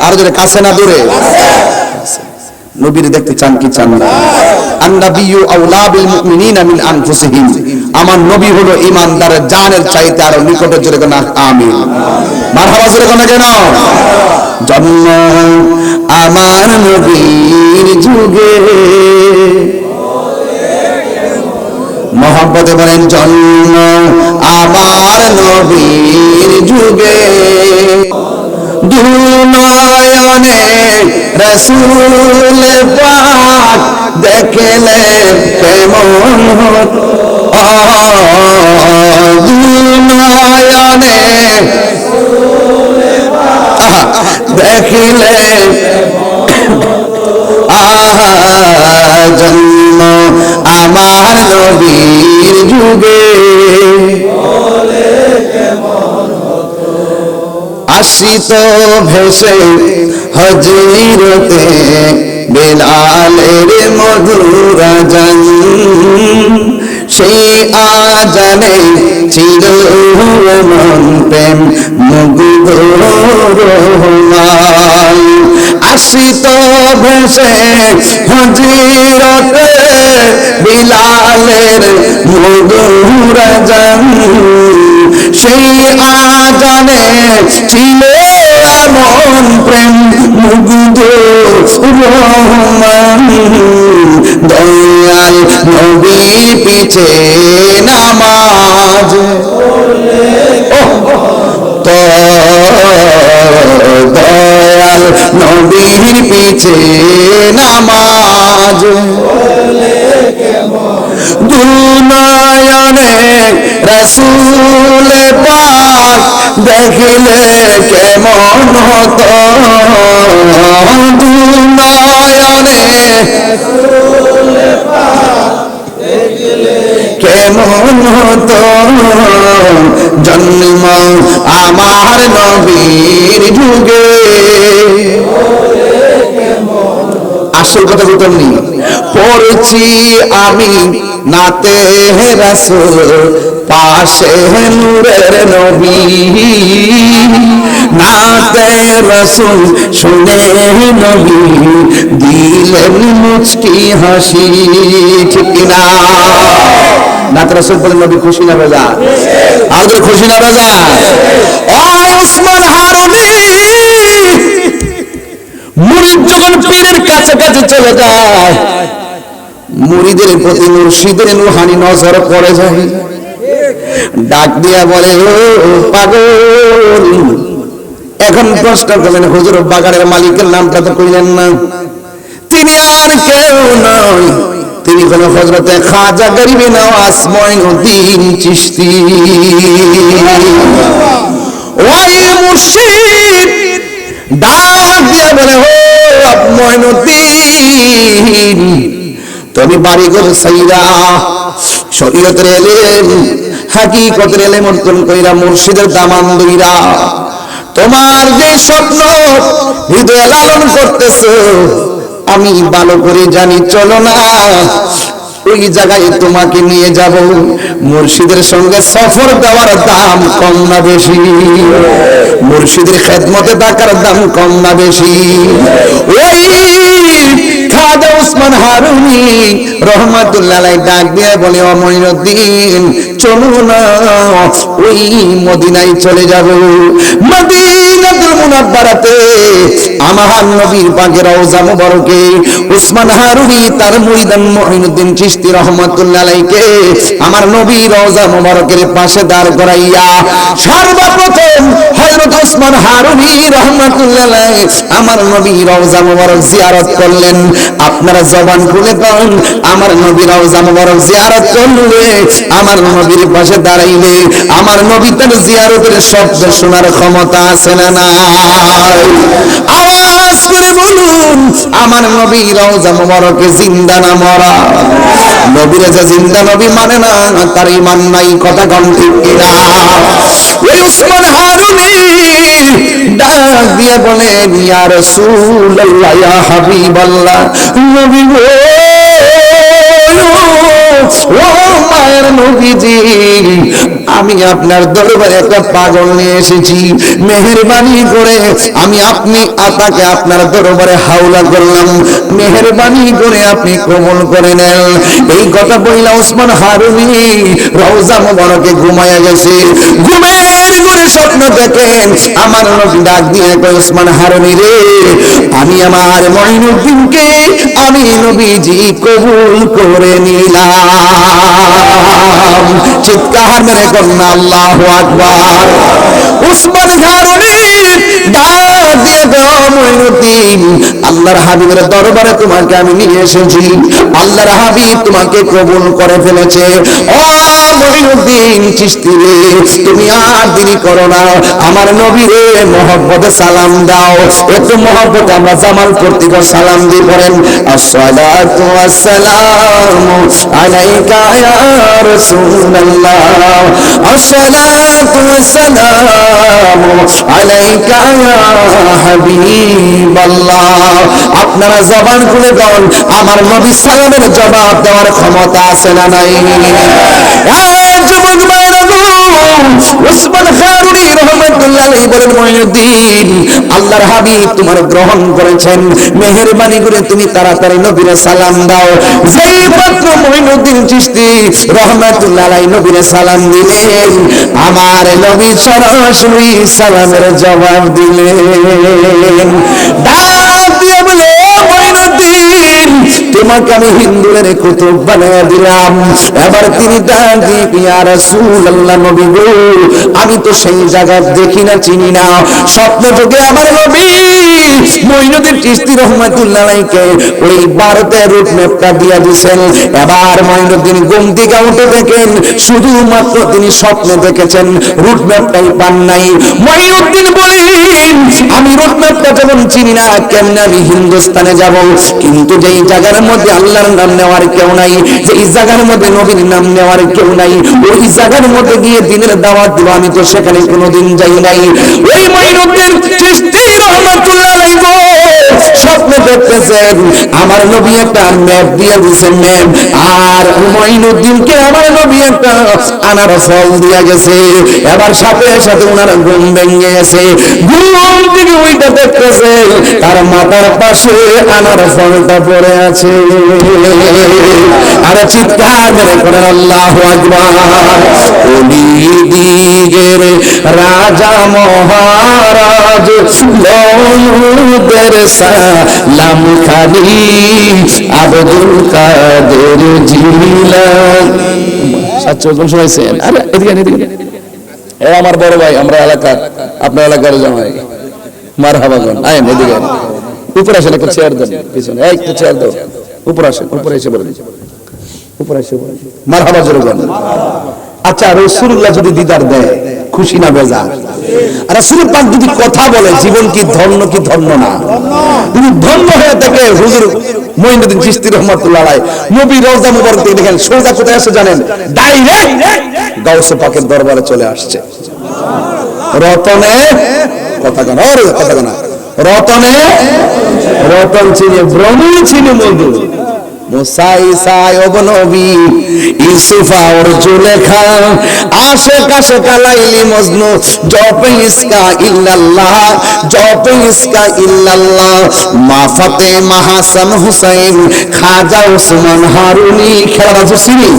আর জোরে, কাছে না দূরে? নবীর দেখতে চান কি চান না? আন-নাবিয়্যু আওলা বিল মুমিনিনা মিন আনফুসিহিম। আমার নবী হলো ইমানদারের জানের চাইতে আরো নিকটে। জোরে কোন আমিন, মারহাবা জোরে কোন কেন? জন্ম আমার নবীর যুগে, মহব্বতে বলেন, জন্ম আমার নবীর যুগে, দুনয়নে রাসূল পাক দেখলে কেমন হতো, দুনয়নে দেখিলে জন্ম আমার নবীর যুগে, আসিত ভেসে হযরতে বেলালের মধুর আযান, সেই আযানে ছিল মন প্রেম মুগ্ধ রহমান। আসিত ভেসে হযরতে বেলালের মধুর আযান, সেই আযানে ছিল মন প্রেম মুগ্ধ রহমান। দয়াল নবীর পিছে নামাজ, দয়াল নবীর পিছে নামাজ, দুনয়নে রাসূল পাক দেখিলে কেমন হতো, দুনয়নে কেমন হতো, জন্ম আমার নবীর যুগে। আসল কথা বলতাম নি, পড়ছি আমি নাতে রাসূল, পাশে নূরের নবী, নাতে রাসূল শুনে নবী দিলেন মুচকি হাসি। ঠিক কিনা? নাতে রাসূল বলেন, নবী খুশি না বেজা? আর খুশি না বেজা? ও ওসমান হারুনি, মুরিদ যখন পীরের কাছে কাছে চলে যায়, মুরিদের প্রতি মুর্শিদের রূহানি নজর পড়ে যায়। ডাক দিয়া বলে, ও পাগল, এখন প্রশ্ন করলেন, হুজুর বাগানের মালিকের নামটা তো কইলেন না। তিনি আর কেউ নয়, তিনি হলেন হযরতে খাজা গরিবে নওয়াজ মঈনুদ্দিন চিশতি। ওই মুর্শিদ ডাক দিয়া বলে, ও মঈনুদ্দিন, তুমি বাড়িঘর সাইরা শরীয়তের এলেম হাকিকতের এলেম অর্জন কইরা মুর্শিদের দামান দইরা তোমার যে স্বপ্ন হৃদয়ে লালন করতেছো আমি ভালো করে জানি। চলো না, ওই জায়গায় তোমাকে নিয়ে যাব। মুর্শিদের সঙ্গে সফর দেওয়ার দাম কম না বেশি? মুর্শিদের খেদমতে থাকার দাম কম না বেশি? ওই খাজা ওসমান হারুনি রহমাতুল্লাহ আলাইহি ডাক দিয়ে বলে, ও মঈনুদ্দিন, চলো না, ওই মদিনায় চলে যাব। মদিনাতুল মুনাব্বারাতে আমার নবীর পাকের রওজা মুবারকে উসমান হারুনি তার মুরিদান মুঈনুদ্দিন চিশতি রাহমাতুল্লাহ আলাইকে আমার নবীর রওজা মুবারকের পাশে দাঁড় করাইয়া সর্বপ্রথম হযরত উসমান হারুনি রাহমাতুল্লাহ আলাইহি আমার নবীর রওজা মুবারক জিয়ারত করলেন। আপনারা জবান খুলে পান, আমার নবীর রওজা মুবারক জিয়ারত করলে, আমার নবীর পাশে দাঁড়াইলে আমার নবী তার জিয়ারতের শব্দ শোনার ক্ষমতা আছে না নাই? আওয়াজ করে বলুন, আমার নবী রওজা মুবারকে জিন্দা না মরা? নবীরে যে জিন্দা নবী মানে না তার ঈমান নাই, কথা কোন ঠিক কিনা? ওই উসমান হারুনি ডাক দিয়ে বলেন, ইয়া রাসূলুল্লাহ, ইয়া হাবিবাল্লাহ, নবী গো, ও মায়ের নবীজি, আমি আপনার দরবারে একটা পাগল নিয়ে এসেছি, মেহেরবানি করে আমি তাকে আপনার দরবারে হাওলা করলাম, মেহেরবানি করে আপনি কবুল করে নেন। এই কথা বললা উসমান হারুনি রওজা মুবারকে ঘুমায়া গেছে। ঘুমের ঘরে স্বপ্ন দেখেন আমার নবী ডাক দিয়ে কয়, উসমান হারুনি রে, আমি আমার মঈনুদ্দিনকে আমি নবীজি কবুল করে নিলাম। চিৎকার মেরে কন্যা আল্লাহু আকবার। উসমান হারুনি ডাক দিয়ে দাও, মঈনুদ্দিন, আল্লাহর হাবিবের দরবারে তোমাকে আমি নিয়ে এসেছি, আল্লাহর হাবিব তোমাকে কবুল করে ফেলেছে। ও মঈনুদ্দিন চিশতি রে, তুমি আর দেরি করো না, আমার নবীরে মহব্বতে সালাম দাও। এত মহব্বত আমরা জামাল কর্তৃক সালাম দিয়ে পড়েন, আসসালাতু ওয়াসসালামু আলাইকা ইয়া রাসূলুল্লাহ, আসসালাতু ওয়াসসালামু আলাইকা ইয়া হাবিবাল্লাহ। আপনারা জবান খুলে বল, আমার নবী সালামের জবাব দেওয়ার ক্ষমতা আছে না নাই? যুবক ভাইরা গো, উসমান হারুনি রাহমাতুল্লাহ আলাইহি বলেন, মঈনুদ্দিন, আল্লাহর হাবিব তোমার গ্রহণ করেছেন, মেহেরবানি করে তুমি তাড়াতাড়ি নবীরে সালাম দাও। যেই মাত্র মঈনুদ্দিন চিশতি রাহমাতুল্লাহ আলাইহি নবীরে সালাম দিলেন, আমার নবী সরাসরি সালামের জবাব দিলেন। ডাক দিয়ে বলে, মঈনুদ্দিন, তোমাকে আমি হিন্দুদের কুতুব বানিয়ে দিলাম। এবার তিনি ডাক দিয়ে, ইয়া রাসূলুল্লাহ, নবী গো, আমি তো সেই জায়গা দেখি না, চিনি না, স্বপ্ন যোগে আমার নবী মঈনুদ্দিন চিশতি রাহমাতুল্লাহ আলাইহিকে ওই ভারতের রুট ম্যাপটা দিয়ে দিয়েছেন। এবার মঈনুদ্দিন ঘুম থেকে উঠে দেখেন শুধুমাত্র তিনি স্বপ্নে দেখেছেন, রুট ম্যাপটাই পান নাই। মঈনুদ্দিন বলেন, আমি রুট ম্যাপটা যেমন চিনি না, কেমনে আমি হিন্দুস্তানে যাব? কিন্তু যেই জায়গার মধ্যে আল্লাহর নাম নেওয়ার কেউ নাই, যেই জায়গার মধ্যে নবীর নাম নেওয়ার কেউ নাই, ওই জায়গার মধ্যে গিয়ে দিনের দাওয়াত দিব, আমি তো সেখানে কোনোদিন যাই নাই। ওই মঈনুদ্দিন চিশতি রাহমাতুল্লাহ আলাইহি স্বপ্নে দেখতেছেন আমার নবী একটা ম্যাপ দিয়ে দিয়েছেন, ম্যাপ, আর মঈনুদ্দিনকে আমার নবী একটা আনার ফল দিয়ে গেছে। এবার সাথে সাথে ওনার ঘুম ভেঙে গেছে, ঘুম থেকে ওইটা দেখতেছে তার মাথার পাশে আনার ফলটা পড়ে আছে। আরে চিৎকার মেরে করেন আল্লাহু আকবার। ওলি দিগের রাজা মহারাজ লৌদের সালাম খালি আব্দুল কাদের জিলানী। সাচ্চা কোন শুনাইছেন? আরে এদিকে এদিকে, এ আমার বড় ভাই, আমরা এলাকার, আপনার এলাকার জামাই, মারহাবা গান, আইন এদিকে, উপরে আসেন, একটা চেয়ার দেন পিছনে, এই একটা চেয়ার দাও, উপরে আসেন, উপরে এসে বলেন, উপরে এসে মারহাবা জোরে গান। আচ্ছা, রাসূলুল্লাহ যদি দিদার দেয় খুশি না বেজার? আর রাসূল পাক যদি কথা বলে, জীবন কি ধন্য কি ধন্য না? তিনি ধন্য হয়ে থাকে। হুজুর মঈনুদ্দিন চিশতি রাহমাতুল্লাহ আলাইহি নবী রওজা মুবারক থেকে দেখেন সোজা কোথায় আসে জানেন? ডাইরেক্ট গাউসে পাকের দরবারে চলে আসছে। রতনে কথা কেন, কথা কেন, রতনে রতন চিনি, ভ্রমণ চিনি মধু। মুসা ঈসা ও নবী ইউসুফ আর জুলেখা আশিক আশিক লাইলি মজনু জপে ইসকা ইল্লাল্লাহ জপে ইসকা ইল্লাল্লাহ মা ফাতেমা হাসান হুসাইন খাজা ওসমান হারুনি খেলা জুসিনি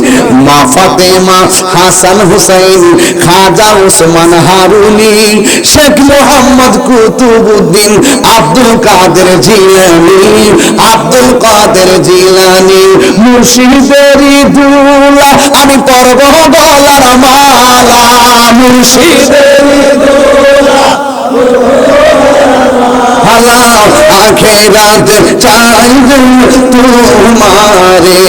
মা ফাতেমা হাসান হুসাইন খাজা ওসমান হারুনি শেখ মোহাম্মদ কুতুবউদ্দিন আব্দুল কাদের জিলানী আব্দুল কাদের জিলানী মুর্শিদেরই দুলা আমি পরব গলার মালা মুর্শিদেরই দুলা হালা আখেরাত চাইব তোমারে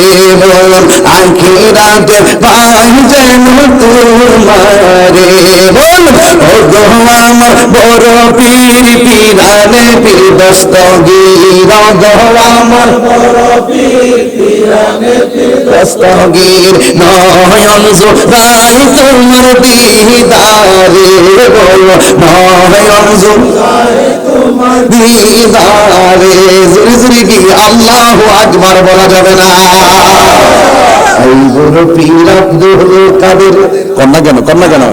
বল আখেরাত পাই যেন তোমারে বল ও গো আমার বড় পীর পীরানে পীর দস্তগীর ও গো আমার বড় পীর পীরানে পীর দস্তগীর নয়ন জোড়াই তোমার দিদারে বল নয়ন জোড়াই তোমার দিদারে জুরি জুরি কি আল্লাহু আকবার বলা যাবে না এই বড় পীর আব্দুল কাদের কন্যা কেন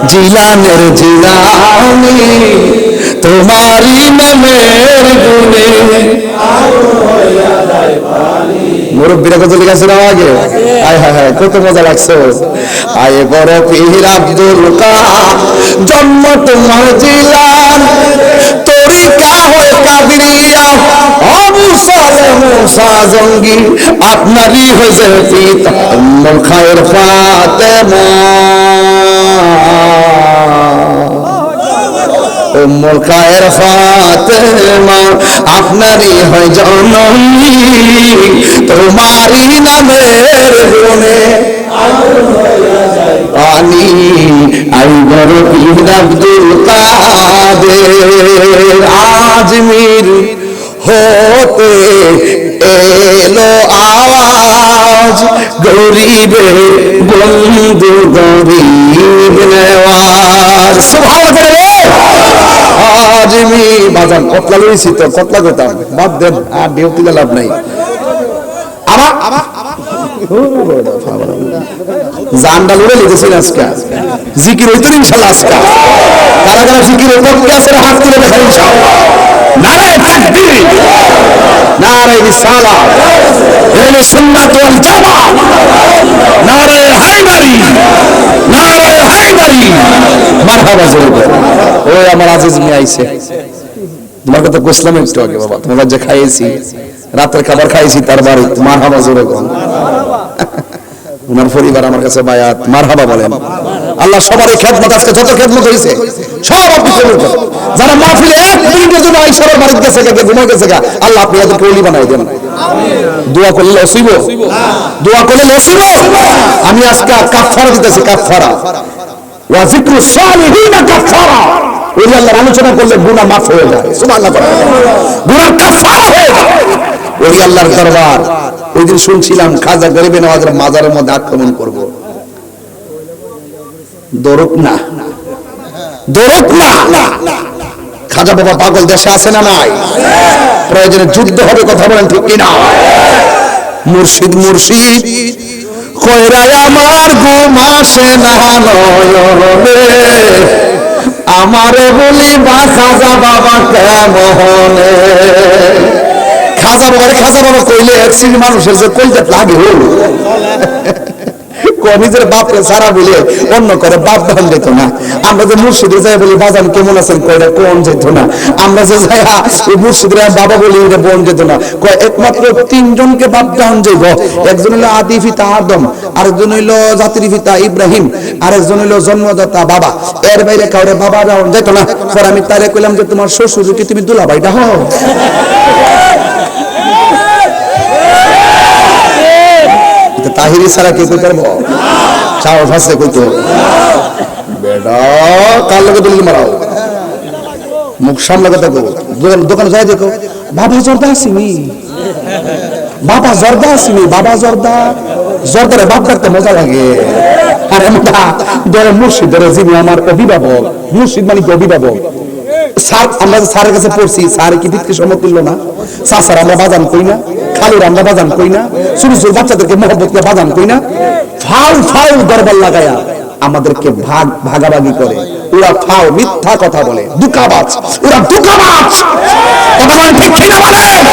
জিলানের জিলানি তোমারই নামের গুণে মুরব্বীরা কত লিখেছে না আগে হায় হায় হায় কত মজা লাগছে আয় বড় পীর আব্দুল কাদের জন্ম তোমার জিলান তরিকা হয় কাদরিয়া আবু সালে মুসা জঙ্গি আপনারই হয়েছে পিতা উম্মুল খায়ের ফাতেমা উম্মুল খায়ের ফাতেমা আপনারই হয় জননী তোমারই নামের গুণে পানি আই বড় পীর আব্দুল কাদের আজমির হতে এলো আওয়াজ গরিবে বন্ধু গরিব নেওয়াজ সুবহানাল্লাহ আজমি বাজান কতলা লইছি তো কতলা কথা বাদ দেন আর ডিউটি লাভ নাই জানডা লড়ে লিখেছেন আজকে জিকির হইতো ইনশাআল্লাহ আজকে কারা কারা জিকির করতে আছে হাত তুলে দেখান ইনশাআল্লাহ নারায়ে তাকবীর নারায়ে রিসালাত আহলে সুন্নাত ওয়াল জামাত নারায়ে হায়দারি মারহাবা জোরে ওই আমার আজিজ মিয়া আইছে তোমার কথা কইছিলাম একটু আগে বাবা তোমার যে খাইয়েছি রাতের খাবার খাইছি তার বাড়ি মারহাবা জোরে কোন উনার পরিবার আমার কাছে বায়াত মারহাবা বলেন আল্লাহ সবারই খেদমত আজকে যত খেদমত হইছে সব আপনি কবুল করেন যারা মাহফিলে এক মিনিটের জন্য আইসার বাড়িতে গেছে কে ঘুমায় গেছে আল্লাহ আপনি এদেরকে ওলি বানাই দেন দোয়া করলে লসিব দোয়া করলে লসিব আমি আজকে কাফারা দিতেছি কাফারা ওয়া যিকরু সালিহিনা কাফারা ওই আল্লাহর আলোচনা করলে গুনাহ মাফ হয়ে যায় সুবহানাল্লাহ গুনাহ কাফারা হয়ে যায় ওই আল্লাহর দরবার ওই দিন শুনছিলাম খাজা গরিবে নওয়াজের মাজারের মধ্যে আক্রমণ করব দরক না খাজা বাবা পাগল দেশে আছে না নাই প্রয়োজনে যুদ্ধ হবে কথা বলেন ঠিক কিনা মুর্শিদ কইরা আমার ঘুম আসে না নয়নে আমারে বলি বা খাজা বাবা কেমনে খাজা বাবা কইলে এক শ্রেণীর মানুষের যে কইতে লাগে নিজের বাপরে সারা বলে অন্য করে বাপ ধান যেত না আমরা যে মুর্শিদে যাই বলি বাজান কেমন আছেন কয়টা কোন যেত না আমরা যে যাই মুর্শিদে বাবা বলি এটা বোন যেত না কয় একমাত্র তিনজনকে বাপ ধান যাইব একজন হইল আদি পিতা আদম আরেকজন হইল জাতির পিতা ইব্রাহিম আরেকজন হইল জন্মদাতা বাবা এর বাইরে কাউরে বাবা ধান যেত না পরে আমি তারে কইলাম যে তোমার শ্বশুর কি তুমি দুলাভাইটা হও তাহিরি সারা কে কই পারবো সাহস আছে কইতো বেটা কাল লগে দলিল মারাও মুখ সামনে কথা কও দোকান যাই দেখো বাবা জর্দা আসিনি জর্দারে বাপ ডাকতে মজা লাগে আর এমনটা ধরে মুর্শিদ ধরে যিনি আমার অভিভাবক মুর্শিদ মানে অভিভাবক স্যার আমরা স্যারের কাছে পড়ছি স্যার কি দিতে সমতুল্য না স্যার আমরা বাজান কই না খালুর আমরা বাজান কই না, ছোট ছোট বাচ্চাদেরকে মহব্বত করে বাজান কই না, ফাউ ফাউ দরবার লাগায়া আমাদেরকে ভাগাভাগি করে। ওরা ফাও মিথ্যা কথা বলে, দুকাবাজ, ওরা দুকাবাজ। কথা বলেন ঠিক কিনা বলেন?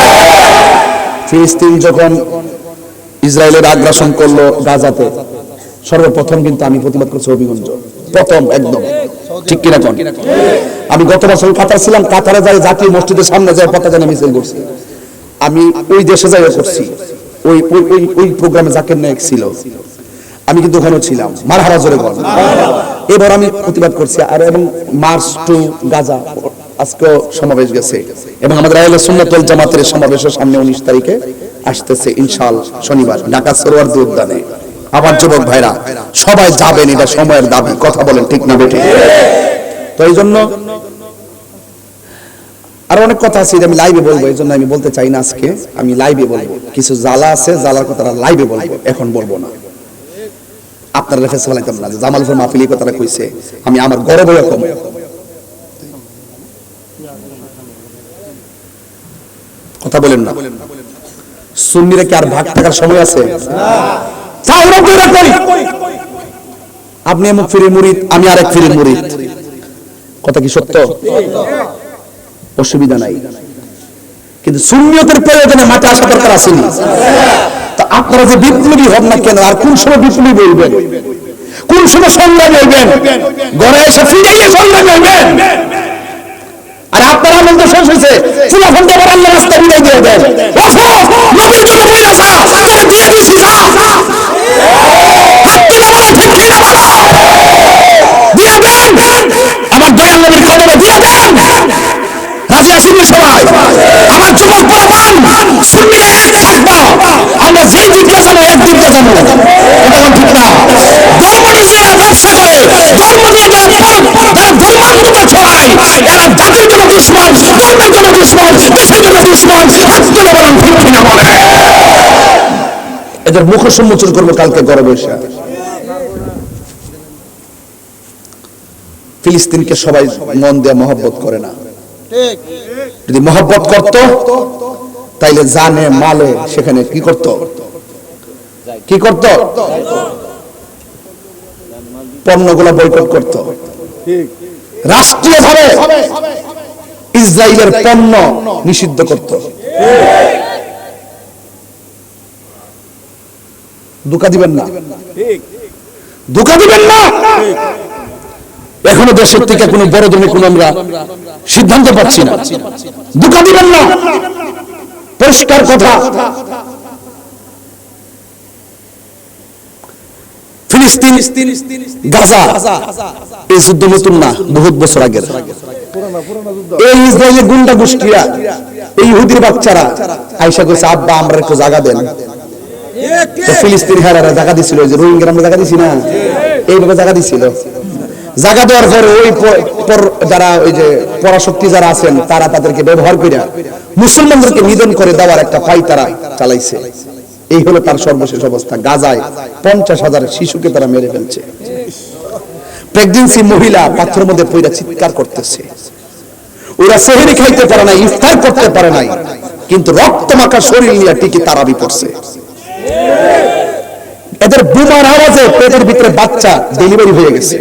ফিলিস্তিন যখন ইসরায়েলের আগ্রাসন করলো গাজাতে, সর্বপ্রথম কিন্তু আমি প্রতিবাদ করছি হবিগঞ্জ, প্রথম একদম, ঠিক কিনা কোন? আমি গত বছর কাতার ছিলাম, কাতারে যাই জাতীয় মসজিদের সামনে যাই পতাকা নিয়ে মিছিল করছি। আমি ওই দেশে যাই করছি, ওই ওই ওই ওই প্রোগ্রামে জাকির নায়েক ছিল, আমি কিন্তু ওখানেও ছিলাম। মারহাবা জোরে বল। এবার আমি প্রতিবাদ করছি। আর এবং মার্চ টু গাজা আজকেও সমাবেশ গেছে, এবং আমাদের আহলে সুন্নাত ওয়াল জামাতের সমাবেশের সামনে 19 তারিখে আসতেছে ইনশাআল্লাহ, শনিবার ঢাকা সরোয়ার্দী উদ্যানে। আবার যুবক ভাইরা সবাই যাবেন, এটা সময়ের দাবি। কথা বলেন ঠিক না বেঠিক? তো এই জন্য আর অনেক কথা আছে, আমি লাইভে বলবো, এই জন্য আমি বলতে চাই না আজকে। আমি লাইভে বলবো, কিছু জ্বালা আছে, জ্বালার কথাটা লাইভে বলবো, এখন বলবো না। আপনারা রেফারেন্স বলাইতাম না জামালপুর মাহফিল এই কথাটা কইছে, আমি আমার গর্ব এরকম। কথা বলেন না, সুন্নিরা কি আর ভাগ থাকার সময় আছে? আপনি এমন ফিরে মুরিদ, আমি আরেক ফিরে মুরিদ, কথা কি সত্য? অসুবিধা নাই, কিন্তু সুন্নিয়তের প্রয়োজনে মাঠে আসা দরকার আসেনি। তা আপনারা যে বিপ্লবী হন না কেন, আর কোন সময় বিপ্লবী বলবেন, কোন সময় সংগ্রামী হইবেন, ঘরে এসে ফিরে গিয়ে সংগ্রামী হইবেন। আর আপনারা আনন্দ শেষ হয়েছে, চুলা ফোনটা আবার আল্লাহ রাস্তা বিদায় দিয়ে দেন, নবীর জন্য বইরা যা, তাহলে দিয়ে দিছি যা, দিয়ে দেন, আমার দয়াল নবীর কদমে দিয়ে দেন। রাজি আসেনি সবাই? আমার যুবক পোলাপান সুন্নিরা এক থাকবো, আমরা যেই দিকে যাবো এক দিকে যাবো, এটা ঠিক না? ধর্ম নিয়ে যারা ব্যবসা করে, ধর্ম নিয়ে যারা ধর্মান্তরিত ছড়ায়, এরা জাতির জন্য দুশ্মন, ধর্মের জন্য দুশ্মন, দেশের জন্য দুশ্মন। হাতগুলো বলেন ঠিক কিনা বলে? এদের মুখ সম্মোচন করবো কালকে ঘরে বসে। ফিলিস্তিনকে সবাই মন দিয়ে মহব্বত করে না, যদি মহব্বত করত তাইলে জানে মালে সেখানে কি করত, কি করত? পণ্যগুলো বয়কট করত, রাষ্ট্রীয়ভাবে ইসরায়েলের পণ্য নিষিদ্ধ করত। ধোঁকা দিবেন না, ধোঁকা দিবেন না। এখনো দেশের থেকে কোনো বড় ধরনের কোনো আমরা সিদ্ধান্ত পাচ্ছি না, ধোঁকা দিবেন না। পরিষ্কার কথা, ফিলিস্তিন, গাজা, এই যুদ্ধ নতুন না, বহুত বছর আগের। এই ইসরায়েলের গুন্ডা গোষ্ঠীরা, এই ইহুদির বাচ্চারা আয়েশা কইছে, আব্বা আমরা একটু জায়গা দেন। ফিলিস্তিন হারারা জায়গা দিছিল, যে রোহিঙ্গারা আমরা জায়গা দিছি না, এইভাবে জায়গা দিছিল। জায়গা দেওয়ার পরে ওই যারা ওই যে পরাশক্তি যারা আছেন, তারা তাদেরকে ব্যবহার করে মুসলমানদেরকে নিধন করে দেওয়ার একটা পাই তারা চালাইছে। এই হলো তার সর্বশেষ অবস্থা। গাজায় 50,000 শিশুকে তারা মেরে ফেলছে। প্রেগন্যান্সি মহিলা পাথরের মধ্যে পইরা চিৎকার করতেছে। ওরা সেহরি খাইতে পারে না, ইফতার করতে পারে নাই, কিন্তু রক্তমাখা শরীর নিয়ে টিকে তারাবি পড়ছে। এদের বোমার আওয়াজে পেটের ভিতরে বাচ্চা ডেলিভারি হয়ে গেছে।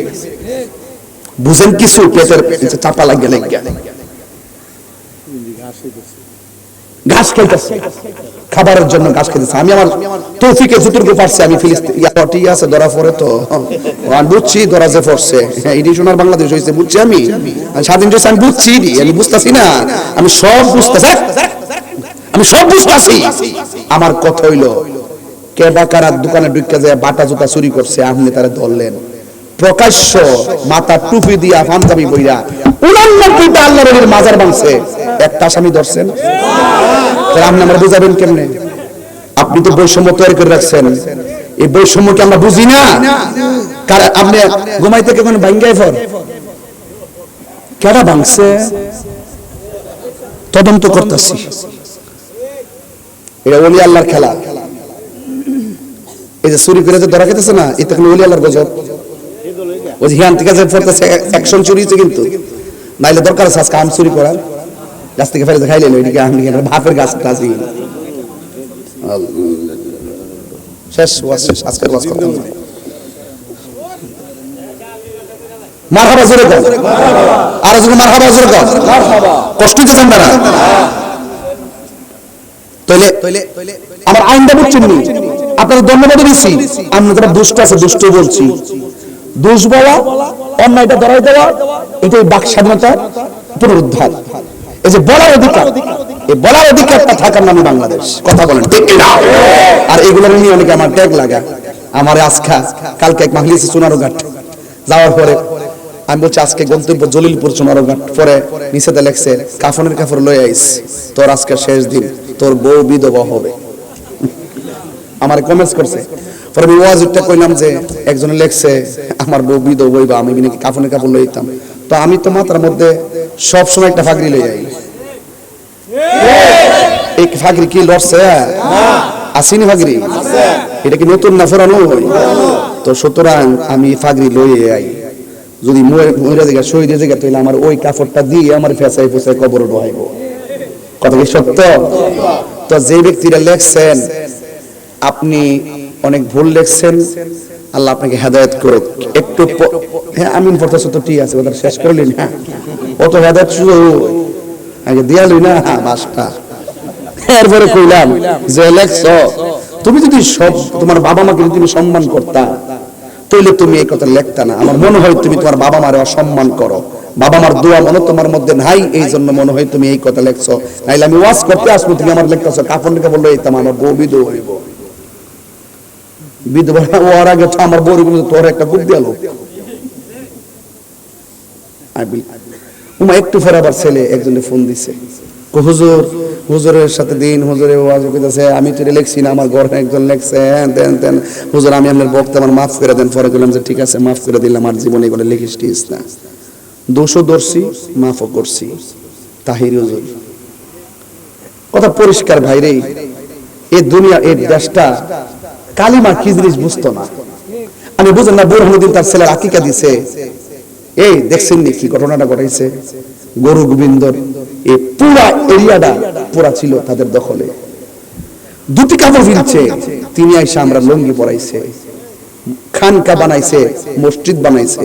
বুঝেন কিছু? পেটের চাপা লাগিয়ে লাগিয়ে ঘাস খাইতেছে, খাবারের জন্য ঘাস খাইতেছে। আমি আমার তৌফিকে যতটুকু পারছি, আমি ফিলিস্তিন আছে ধরা পড়ে তো আমি বুঝছি, ধরা যে পড়ছে এটি সোনার বাংলাদেশ হয়েছে বুঝছি, আমি স্বাধীন হয়েছে আমি বুঝছি, আমি বুঝতেছি না, আমি সব বুঝতেছি, আমি সব বুঝতেছি। আমার কথা হইলো, কে ডাকার দোকানে ঢুকে যায় বাটা জুতা চুরি করছে, আপনি তারা ধরলেন প্রকাশ্য, মাথা টুপি দিয়া পাঞ্জাবি বইরা 89টা আল্লাহর ওলির মাজার ভাঙছে, একটা আসামি ধরছেন। তাহলে আপনি আমরা বুঝাবেন কেমনে? আপনি তো বৈষম্য তৈরি করে রাখছেন, এই বৈষম্যকে আমরা বুঝি না। আপনি ঘুমাই থেকে কোন ভাঙ্গাই ফর কেডা ভাঙছে তদন্ত করতেছি, এটা ওলি আল্লাহর খেলা। এই যে চুরি করে যে ধরা খেতেছে না, এটা কোনো ওলি আল্লাহর গজব। ওই যে হিয়ান থেকে যে পড়তেছে অ্যাকশন চুরি হচ্ছে, কিন্তু নাইলে দরকার আছে আজকে আম চুরি করার, গাছ থেকে ফেলে খাইলেন ওইদিকে আম ভাপের গাছ টাছ শেষ ওয়াজ শেষ, আজকের ওয়াজ খতম। মারহাবা জোরে কর, আর যদি মারহাবা জোরে কর, কষ্ট দিতেছেন না? তাইলে আমার আইনটা বুঝছেন নি? আপনাদের ধন্যবাদ দিচ্ছি। আমরা যারা দুষ্ট আছে দুষ্ট বলছি, দোষ বলা, অন্যায়টা ধরাই দেওয়া, এটাই বাক স্বাধীনতা পুনরুদ্ধার। এই যে বলার অধিকার, এই বলার অধিকারটা থাকার নামে বাংলাদেশ। কথা বলেন ঠিক না? আর এগুলোর নিয়ে অনেকে আমার ট্যাগ লাগা, আমার আজকা কালকে এক মাহলিসে সোনারঘাট যাওয়ার পরে আমি বলছি আজকে গন্তব্য জলিলপুর সোনারঘাট, পরে নিচেতে লেখছে কাফনের কাপড় লয়ে আইস, তোর আজকে শেষ দিন, তোর বউ বিধবা হবে। আমার কমেন্টস করছে, পরে আমি ওয়াজটা কইলাম যে একজনে লেখছে আমার বউ বিধবা হইবা, আমি নাকি কাফনের কাপড় লইতাম। তো আমি তো মাথার মধ্যে সব সময় একটা ফাগরি লই যাই। এই ফাগরি কি লড়ছে? আসিনি ফাগরি, এটা কি নতুন না পুরানো? তো সুতরাং আমি ফাগরি লইয়ে আই, যদি মহিলা দিকে শহীদ দিকে তাহলে আমার ওই কাপড়টা দিয়ে আমার ফেসাই ফেসাই কবর ঢোয়াইব। কথা কি সত্য? তো যে ব্যক্তিরা লেখছেন আপনি অনেক ভুল লেখছেন, আল্লাহ আপনাকে হেদায়েত করুক। একটু হ্যাঁ আমিন পড়তেছ তো ঠিক আছে, ওদের শেষ করলি না, অত হেদায়েত শুধু আগে দিয়ালি না বাসটা। এরপরে কইলাম যে লেখছ, তুমি যদি সব তোমার বাবা মাকে যদি তুমি সম্মান করতা তাহলে তুমি এই কথা লেখতা না। আমার মনে হয় তুমি তোমার বাবা মারে অসম্মান করো, বাবা মার দোয়া মনে তোমার মধ্যে নাই, এই জন্য মনে হয় তুমি এই কথা লেখছো। নাইলে আমি ওয়াজ করতে আসবো, তুমি আমার লেখতেছো কাপড় লেখা বললো এইতাম আমার বউ বিধবা হইব। বিধবা হওয়ার আগে তো আমার বউ তোর একটা গুপ দিয়াল। একটু ফের আবার ছেলে একজনে ফোন দিছে, হুজুর হুজুরের সাথে দিন হুজুরে ওয়াজ কইতাছে, আমি তো লেখছি না, আমার ঘরে একজন লেখছে, দেন দেন হুজুর আমি আপনার বক্তা আমার মাফ করে দেন। পরে বললাম যে ঠিক আছে মাফ করে দিলাম, আর জীবনে এগুলো লিখিস টিস না, দোষও ধরছি মাফও করছি। তাহির হুজুর কথা পরিষ্কার ভাই রে, এই দুনিয়া এই দেশটা কালিমা কি জিনিস বুঝতো না। আমি বুঝেন না, বুরহানুদ্দিন তার ছেলের আকিকা দিছে, এই দেখছেন নি কি ঘটনাটা ঘটাইছে? গরু গোবিন্দর এই পুরা এরিয়াটা পুরা ছিল তাদের দখলে, দুটি কাপড় ফিরছে, তিনি আইসা আমরা লঙ্গি পরাইছে, খানকা বানাইছে, মসজিদ বানাইছে।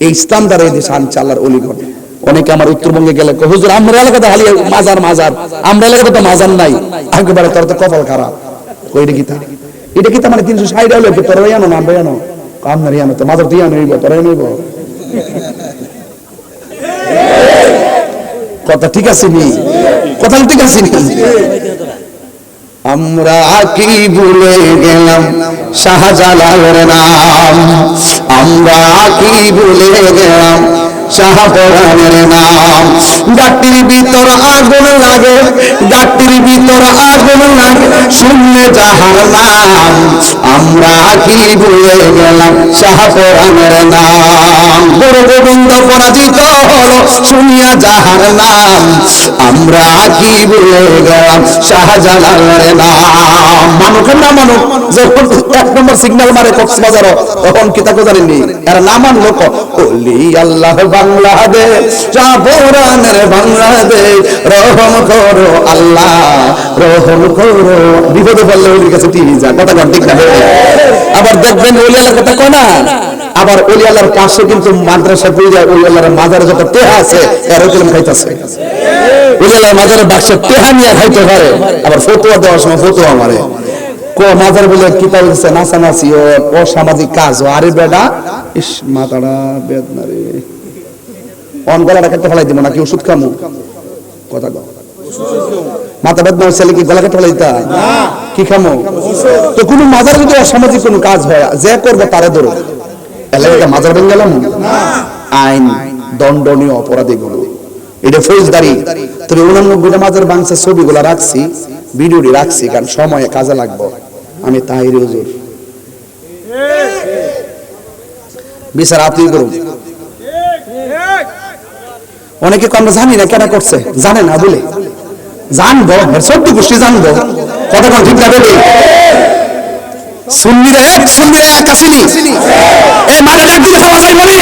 এই ইসলাম দ্বারা এই দেশে আনছে আল্লাহর অলিগণ। অনেকে আমার উত্তরবঙ্গে গেলে হুজুর আমরা এলাকাতে খালি মাজার মাজার, আমরা এলাকাতে তো মাজার নাই। একেবারে তোর তো কপাল খারাপ। ওইটা কি তা এটা কি তা মানে 360 হলো কি তোর জানো না আমরা জানো আমরা জানো তো মাজার দিয়ে আনইব তোরাই নইব। কথা ঠিক আছে নি? কথা ঠিক আছে নি? আমরা কি ভুলে গেলাম শাহজালালের নাম, আমরা কি ভুলে গেলাম শাহপরানের নাম। গাটির ভিতর আগুন লাগে, গাটির ভিতর আগুন লাগে, শুনলে যাহার নাম, আমরা কি ভুলে গেলাম শাহপরানের নাম। গুরু গোবিন্দ পরাজিত হলো শুনিয়া যাহার নাম, আমরা কি ভুলে গেলাম শাহজালালের নাম। মানুষের না মানুষ যখন 1 নম্বর সিগন্যাল মারে কক্সবাজার, তখন কি তাকে জানেননি এরা না মানলো ওলি আল্লাহ বাংলাদেশ শাহপরানের বাংলাদেশ, রহম করো আল্লাহ রহম করো। বিপদে পড়লে ওলির কাছে টিভি যা, কথা কন ঠিক না? আবার দেখবেন ওলি আল্লাহর কথা কয় না, আবার ওলি আল্লাহর পাশে কিন্তু মাদ্রাসা পড়ে যায়, ওলি আল্লাহর মাজারে যত টেহা আছে এরকম খাইতেছে। ওলি আল্লাহর মাজারে বাক্সে টেহা নিয়ে খাইতে পারে, আবার ফতোয়া দেওয়ার সময় ফতোয়া মারে মাজার বলে কিতাব দিচ্ছে নাচানাচি ও অসামাজিক কাজ। আরে বেডা ইস মাথাটা বেদনা রে, অন গলাটা কেটে ফেলাই দিব নাকি ওষুধ খামু? কথা কও, মাথা বেদনা হইলে কি গলা কেটে ফেলাই দিতা? কি খামু? তো কোনো মাজার যদি অসামাজিক কোনো কাজ হয় যে করবে তারে ধরো, এলাকা মাজার ভেঙে গেলাম আইন দণ্ডনীয় অপরাধীগুলো, এটা ফৌজদারি। তবে 89টা মাজার ভাঙছে, ছবিগুলা রাখছি, ভিডিওটি রাখছি, কারণ সময়ে কাজে লাগবো। আমি তাহির হুজুর বিচার আপনি করুন। অনেকে আমরা জানি না কেন করছে, জানে না বলে জানবো, সত্য গোষ্ঠী জানবো, কথা কোন ঠিক না বলি? সুন্নিরা এক সুন্নিরা এক আসেনি, এই মাঠে ডাক দিলে সবাই বলি